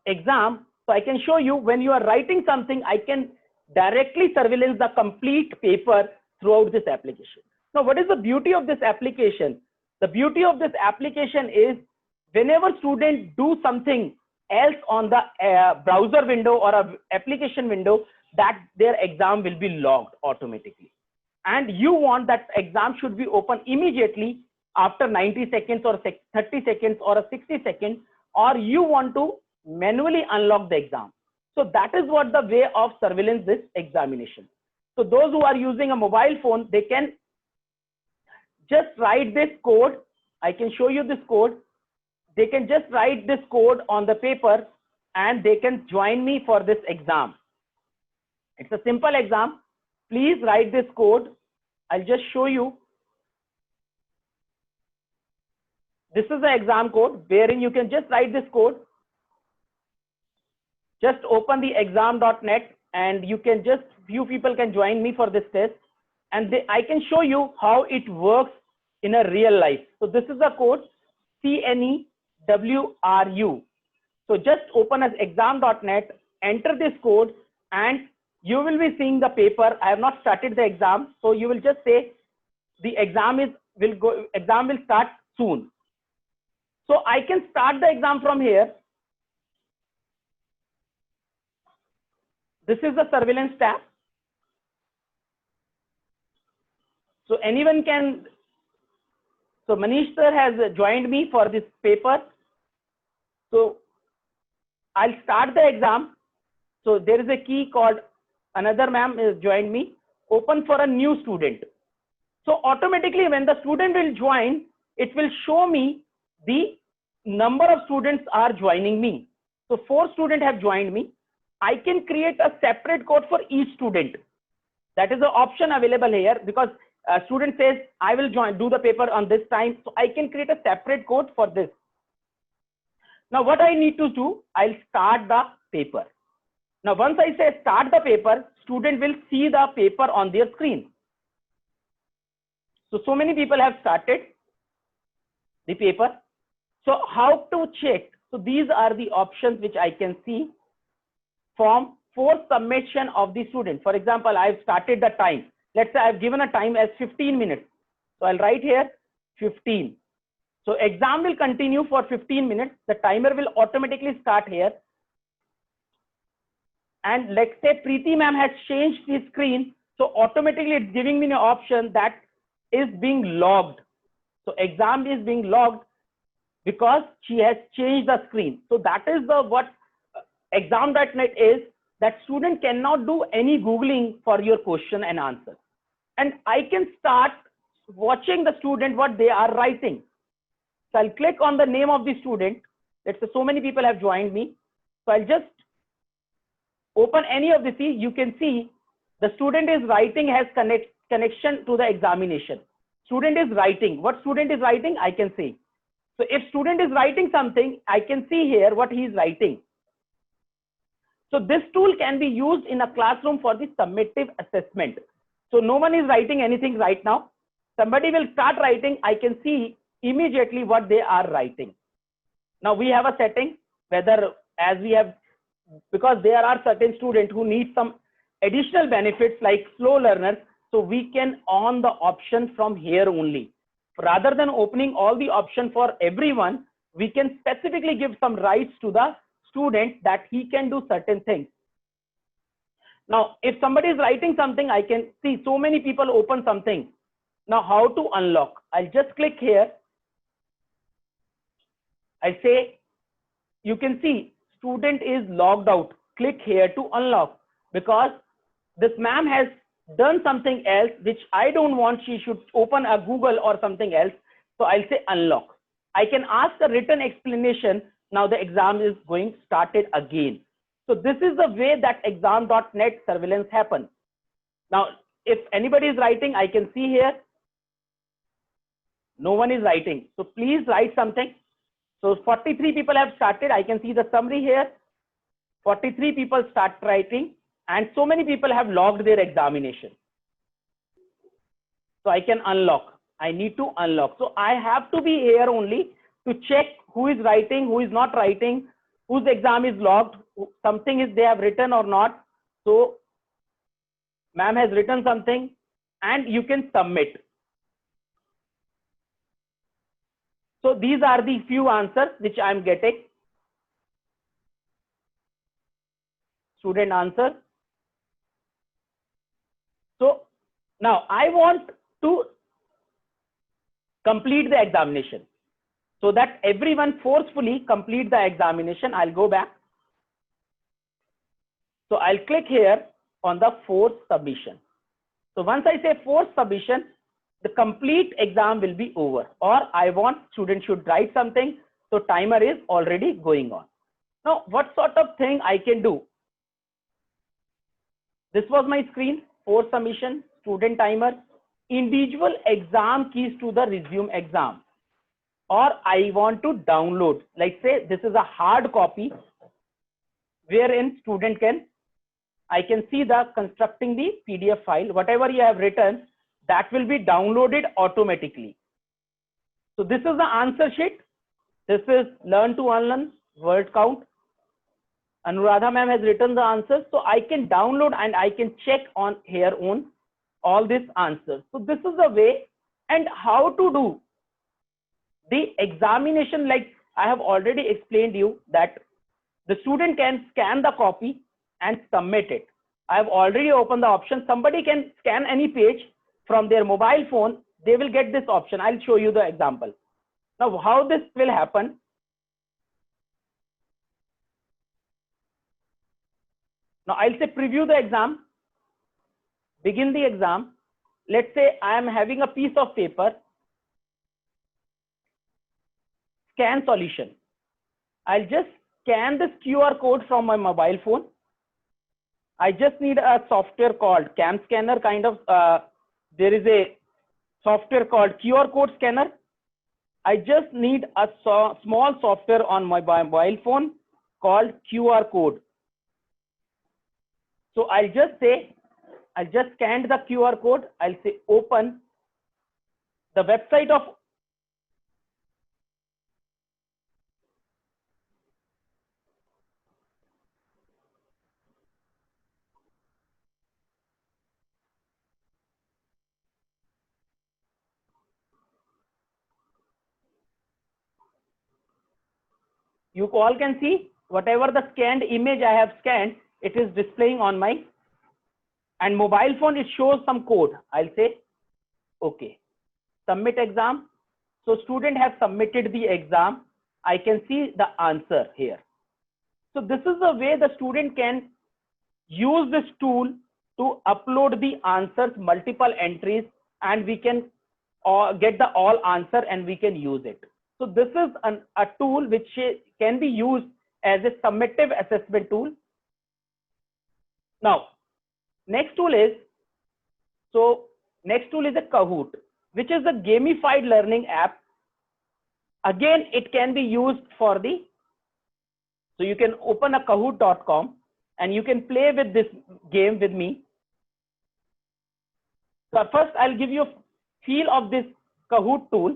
exam. So I can show you when you are writing something, I can directly surveillance the complete paper throughout this application. Now, what is the beauty of this application? The beauty of this application is whenever students do something else on the browser window or a application window, that their exam will be logged automatically. And you want that exam should be open immediately after 90 seconds or 30 seconds or 60 seconds, or you want to manually unlock the exam. So that is what the way of surveillance this examination. So those who are using a mobile phone, they can just write this code. I can show you this code. They can just write this code on the paper and they can join me for this exam. It's a simple exam. Please write this code. I'll just show you. This is the exam code wherein you can just write this code. Just open the exam.net and you can just, few people can join me for this test, and I can show you how it works in a real life. So this is the code CNEWRU. So just open as exam.net, enter this code, and you will be seeing the paper. I have not started the exam, so you will just say the exam will start soon. So I can start the exam from here. This is the surveillance tab. So anyone can, so Manish sir has joined me for this paper. So I'll start the exam. So there is a key called, another ma'am has joined me, open for a new student. So automatically when the student will join, it will show me the number of students are joining me. So 4 students have joined me. I can create a separate code for each student. That is the option available here, because a student says, I will do the paper on this time. So I can create a separate code for this. Now what I need to do, I'll start the paper. Now once I say start the paper, student will see the paper on their screen. So many people have started the paper. So how to check? So these are the options which I can see for submission of the student. For example, I've started the time. Let's say I've given a time as 15 minutes. So I'll write here 15. So exam will continue for 15 minutes. The timer will automatically start here. And let's say Preeti ma'am has changed the screen. So automatically it's giving me an option that is being logged. So exam is being logged because she has changed the screen. So that is the what exam.net is, that student cannot do any Googling for your question and answer. And I can start watching the student what they are writing. So I'll click on the name of the student. Let's say so many people have joined me. So I'll just open any of the see. You can see the student is writing has connection to the examination. Student is writing. What student is writing, I can see. So if student is writing something, I can see here what he is writing. So this tool can be used in a classroom for the summative assessment. So no one is writing anything right now. Somebody will start writing. I can see immediately what they are writing. Now we have a setting, whether as we have, because there are certain students who need some additional benefits like slow learners. So we can on the option from here only. Rather than opening all the option for everyone, we can specifically give some rights to the student that he can do certain things. Now, if somebody is writing something, I can see so many people open something. Now, how to unlock? I'll just click here. I say, you can see student is logged out. Click here to unlock, because this ma'am has done something else which I don't want. She should open a Google or something else. So I'll say unlock. I can ask a written explanation. Now the exam is going started again. So this is the way that exam.net surveillance happens. Now, if anybody is writing, I can see here. No one is writing. So please write something. So 43 people have started. I can see the summary here. 43 people start writing, and so many people have logged their examination. So I can unlock. I need to unlock. So I have to be here only to check who is writing, who is not writing, whose exam is logged, something is they have written or not. So ma'am has written something, and you can submit. So these are the few answers which I am getting. Student answer. So now I want to complete the examination, so that everyone forcefully complete the examination. I'll go back. So I'll click here on the forced submission. So once I say forced submission, the complete exam will be over, or I want student should write something. So timer is already going on. Now, what sort of thing I can do? This was my screen, forced submission, student timer, individual exam keys to the resume exam. Or I want to download, like say this is a hard copy wherein student I can see the constructing the PDF file, whatever you have written, that will be downloaded automatically. So this is the answer sheet. This is learn to unlearn, word count. Anuradha ma'am has written the answers. So I can download and I can check on here on all these answers. So this is the way and how to do the examination. Like I have already explained you that the student can scan the copy and submit it. I have already opened the option. Somebody can scan any page from their mobile phone. They will get this option. I'll show you the example. Now how this will happen. Now I'll say preview the exam, begin the exam. Let's say I am having a piece of paper, scan solution. I'll just scan this QR code from my mobile phone. I just need a software called Cam Scanner kind of, there is a software called QR code scanner. I just need a small software on my mobile phone called QR code. So I'll just say, I'll just scan the QR code. I'll say open the website of you all can see whatever the scanned image I have scanned, it is displaying on my and mobile phone. It shows some code. I'll say okay, submit exam. So student has submitted the exam. I can see the answer here. So this is the way the student can use this tool to upload the answers, multiple entries, and we can get the all answer and we can use it. So this is a tool which can be used as a summative assessment tool. Now, next tool is a Kahoot, which is a gamified learning app. Again, it can be used for so you can open a kahoot.com and you can play with this game with me. So first I'll give you a feel of this Kahoot tool.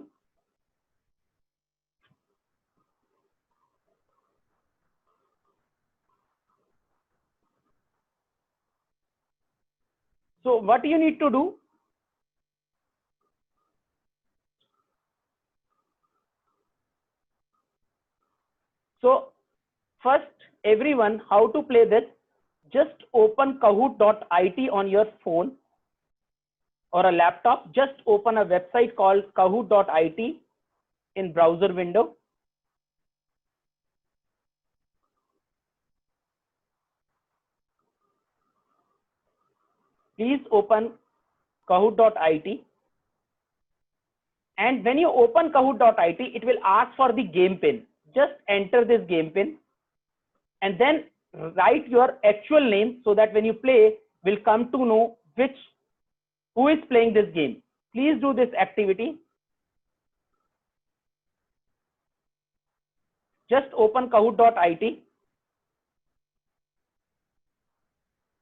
So what you need to do, so first everyone, how to play this, just open kahoot.it on your phone or a laptop. Just open a website called kahoot.it in browser window. Please open kahoot.it. And when you open kahoot.it, it will ask for the game pin. Just enter this game pin and then write your actual name so that when you play, we'll come to know who is playing this game. Please do this activity. Just open kahoot.it.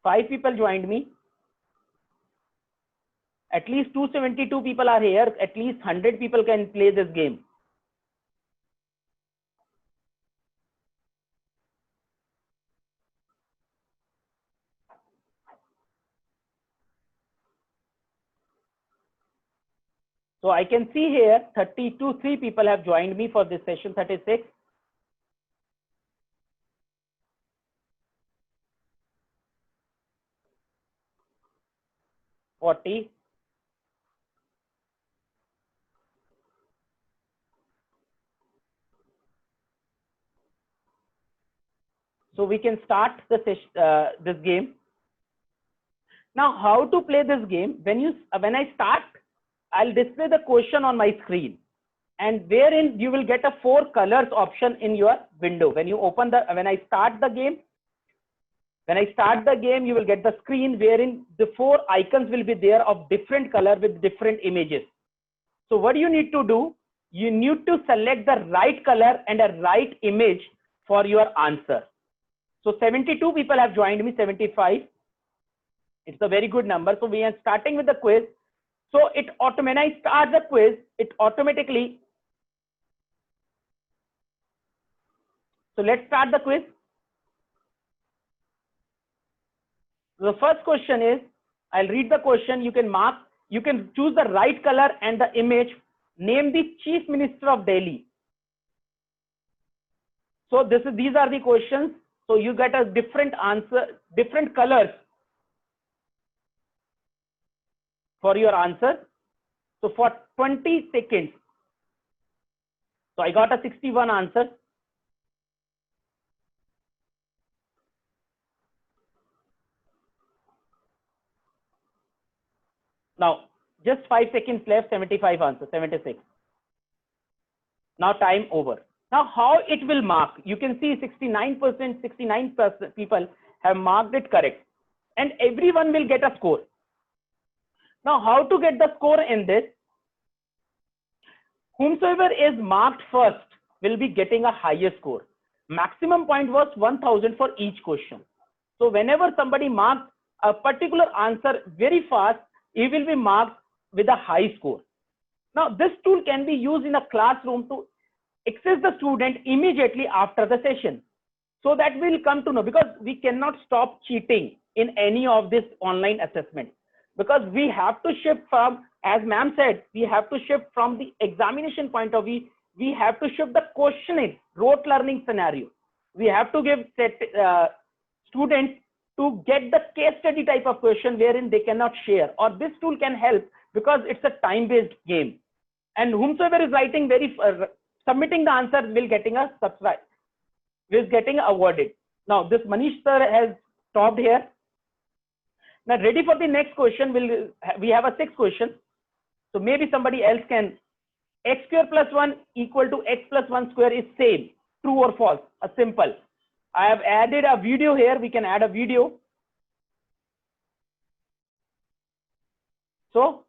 5 people joined me. At least 272 people are here. At least 100 people can play this game. So I can see here 3 people have joined me for this session 36. So we can start this game. Now, how to play this game? When I start, I'll display the question on my screen, and wherein you will get a 4 colors option in your window. When I start the game, you will get the screen wherein the 4 icons will be there of different color with different images. So what you need to do? You need to select the right color and a right image for your answer. So 72 people have joined me, 75. It's a very good number. So we are starting with the quiz. So when I start the quiz, it automatically. So let's start the quiz. The first question is, I'll read the question. You can mark, you can choose the right color and the image. Name the Chief Minister of Delhi. So these are the questions. So you get a different answer, different colors for your answer. So for 20 seconds. So I got a 61 answer. Now, just 5 seconds left, 75 answers, 76. Now time over. Now how it will mark? You can see 69% people have marked it correct. And everyone will get a score. Now how to get the score in this? Whomsoever is marked first will be getting a higher score. Maximum point was 1000 for each question. So whenever somebody marks a particular answer very fast, he will be marked with a high score. Now this tool can be used in a classroom to access the student immediately after the session. So that we'll come to know, because we cannot stop cheating in any of this online assessment, because we have to shift from, as ma'am said, we have to shift from the examination point of view. We have to shift the questioning, rote learning scenario. We have to give students to get the case study type of question wherein they cannot share, or this tool can help because it's a time-based game. And whomsoever is writing very submitting the answer will getting a subscribe, will getting awarded. Now this Manish sir has stopped here. Now ready for the next question. We have a 6th question. So maybe somebody else can. X square plus 1 equal to x plus 1 square is same. True or false? A simple. I have added a video here. We can add a video. So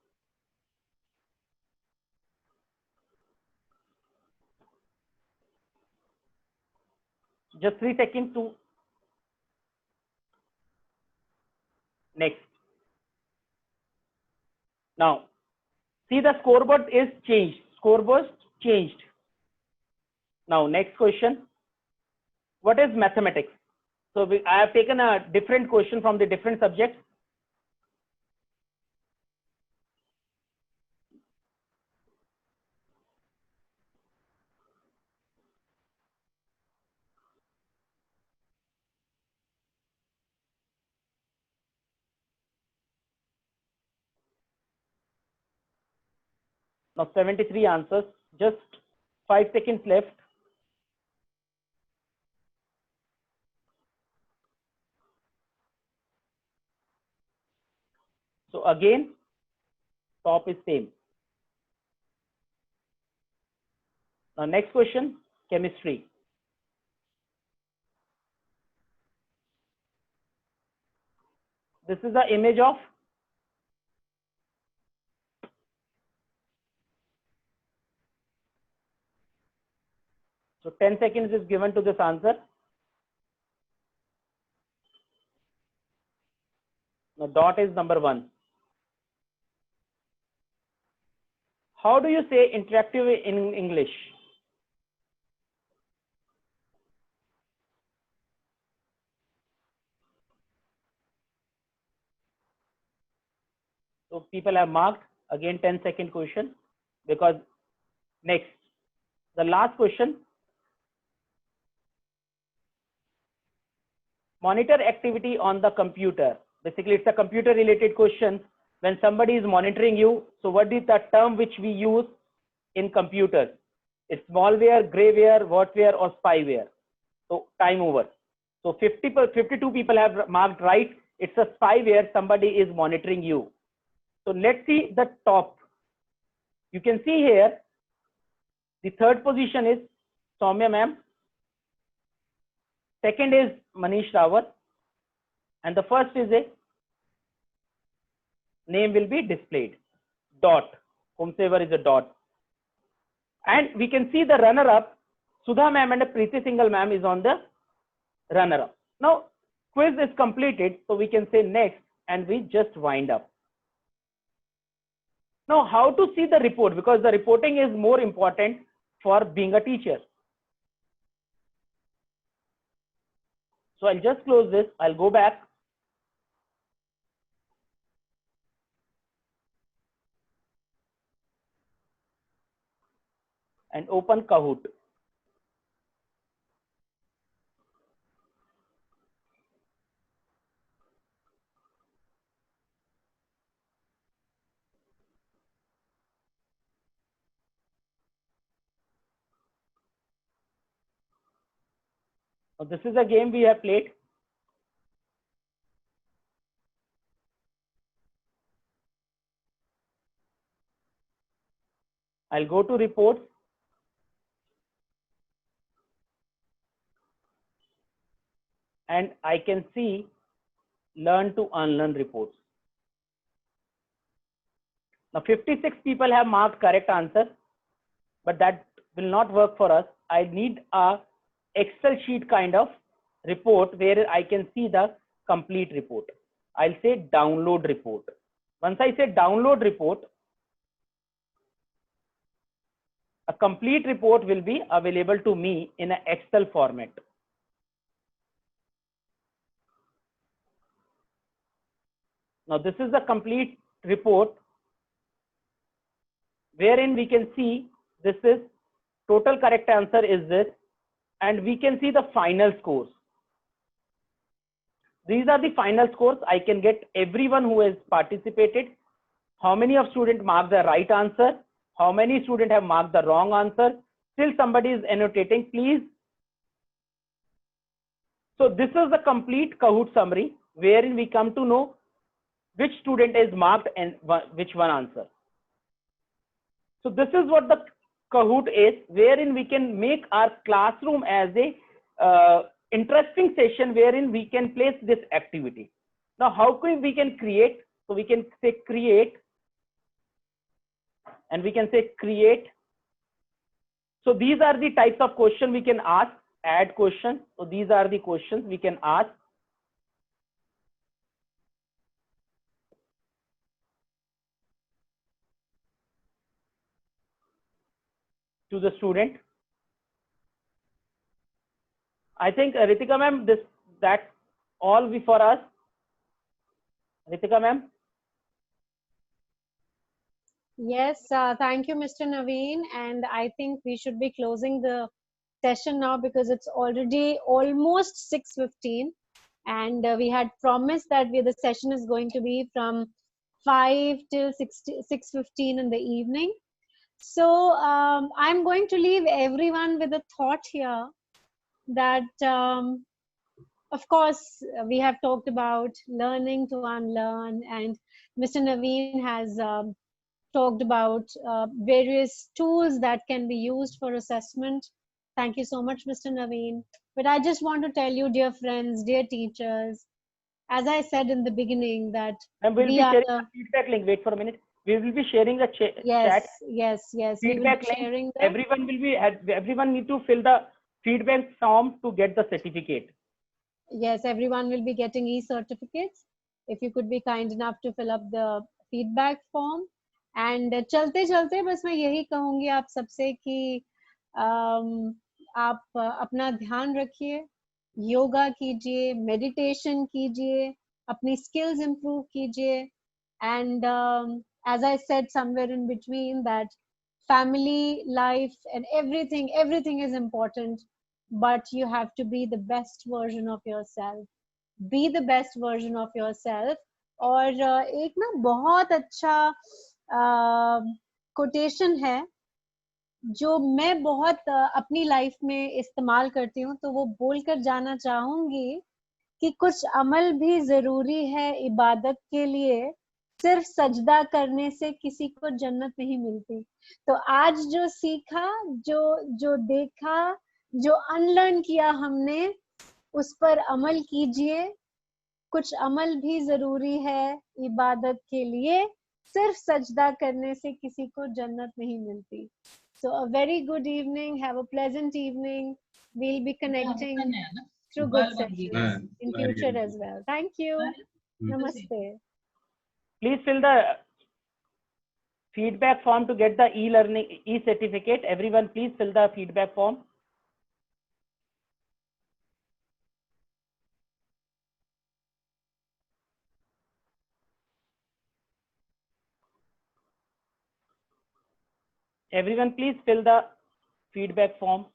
just 3 seconds to next. Now see, the scoreboard is changed. Scoreboard changed. Now next question. What is mathematics? So I have taken a different question from the different subjects. Now 73 answers, just 5 seconds left. So again, top is same. Now next question, chemistry. This is the image of so 10 seconds is given to this answer. Now dot is number 1. How do you say interactive in English? So people have marked again 10-second question, because next, the last question. Monitor activity on the computer. Basically, it's a computer related question. When somebody is monitoring you, so what is the term which we use in computers? It's malware, greyware, whatware, or spyware. So time over. So 52 people have marked right. It's a spyware. Somebody is monitoring you. So let's see the top. You can see here, the 3rd position is Soumya ma'am. 2nd is Manish Rawat. And the 1st is a name will be displayed. Dot. Whomsoever is a dot. And we can see the runner-up. Sudha ma'am and Preeti Singhal ma'am is on the runner-up. Now, quiz is completed. So we can say next and we just wind up. Now, how to see the report? Because the reporting is more important for being a teacher. So I'll just close this. I'll go back. And open Kahoot. Now this is a game we have played. I'll go to reports. And I can see learn to unlearn reports. Now 56 people have marked correct answer, but that will not work for us. I need a Excel sheet kind of report where I can see the complete report. I'll say download report. Once I say download report, a complete report will be available to me in an Excel format. Now this is the complete report wherein we can see this is total correct answer is this, and we can see the final scores. These are the final scores. I can get everyone who has participated, how many of students marked the right answer, how many students have marked the wrong answer. Still somebody is annotating, please. So this is the complete Kahoot summary, wherein we come to know which student is marked and which one answer. So this is what the Kahoot is, wherein we can make our classroom as a interesting session wherein we can place this activity. Now, how can we can create? So we can say create, and we can say create. So these are the types of questions we can ask. Add question. So these are the questions we can ask. To the student. I think Ritika ma'am, that's all for us. Ritika ma'am. Yes, thank you, Mr. Naveen. And I think we should be closing the session now because it's already almost 6:15. And we had promised that the session is going to be from 5 till 6:15 in the evening. So I'm going to leave everyone with a thought here that, of course, we have talked about learning to unlearn, and Mr. Naveen has talked about various tools that can be used for assessment. Thank you so much, Mr. Naveen. But I just want to tell you, dear friends, dear teachers, as I said in the beginning, that And we'll be we are sharing the the feedback link. Wait for a minute. We will be sharing the yes, chat yes. We will feedback be link. sharing the Everyone need to fill the feedback form to get the certificate. yes. Everyone will be getting e-certificates. If you could be kind enough to fill up the feedback form. And चलते चलते बस मैं यही कहूँगी आप सबसे कि आप अपना ध्यान रखिए, योगा कीजिए, मेडिटेशन कीजिए, अपनी skills improve कीजिए, and as I said somewhere in between that family life and everything is important, but you have to be the best version of yourself. Be the best version of yourself. और एक ना बहुत अच्छा quotation है जो मैं बहुत अपनी लाइफ में इस्तेमाल करती हूँ, तो वो बोलकर जाना चाहूंगी कि कुछ अमल भी जरूरी है इबादत के लिए, सिर्फ सजदा करने से किसी को जन्नत नहीं मिलती। तो आज जो सीखा, जो जो देखा, जो अनलर्न किया हमने, उस पर अमल कीजिए। कुछ अमल भी जरूरी है इबादत के लिए, सिर्फ सजदा करने से किसी को जन्नत नहीं मिलती। So a very good evening, have a pleasant evening. We'll be connecting through good sessions in future as well. Thank you. Namaste. Please fill the feedback form to get the e-learning e-certificate. Everyone, please fill the feedback form. Everyone, please fill the feedback form.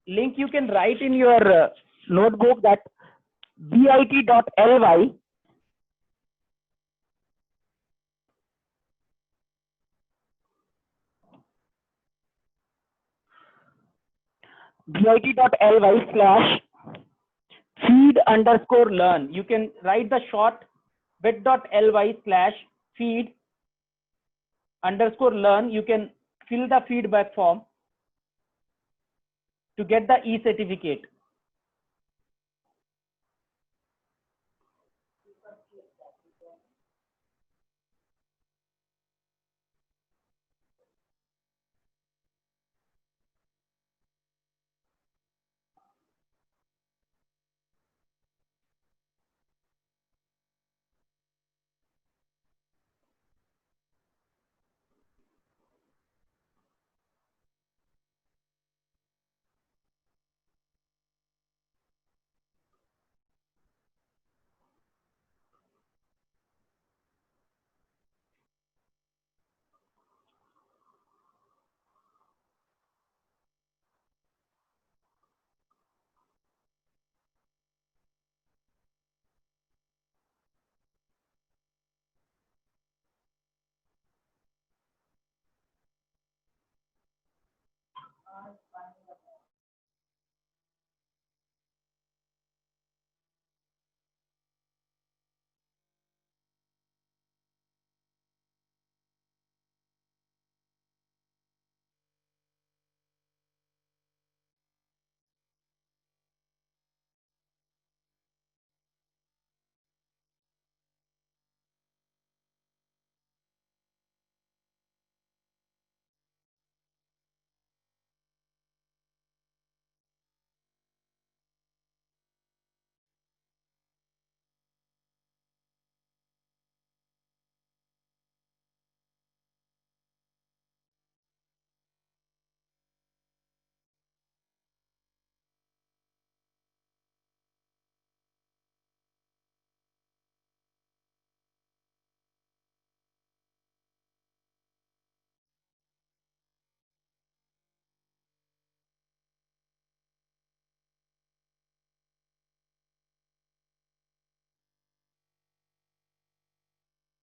Link you can write in your notebook that bit.ly bit.ly/feed_learn. You can write the short bit.ly/feed_learn. You can fill the feedback form to get the e-certificate.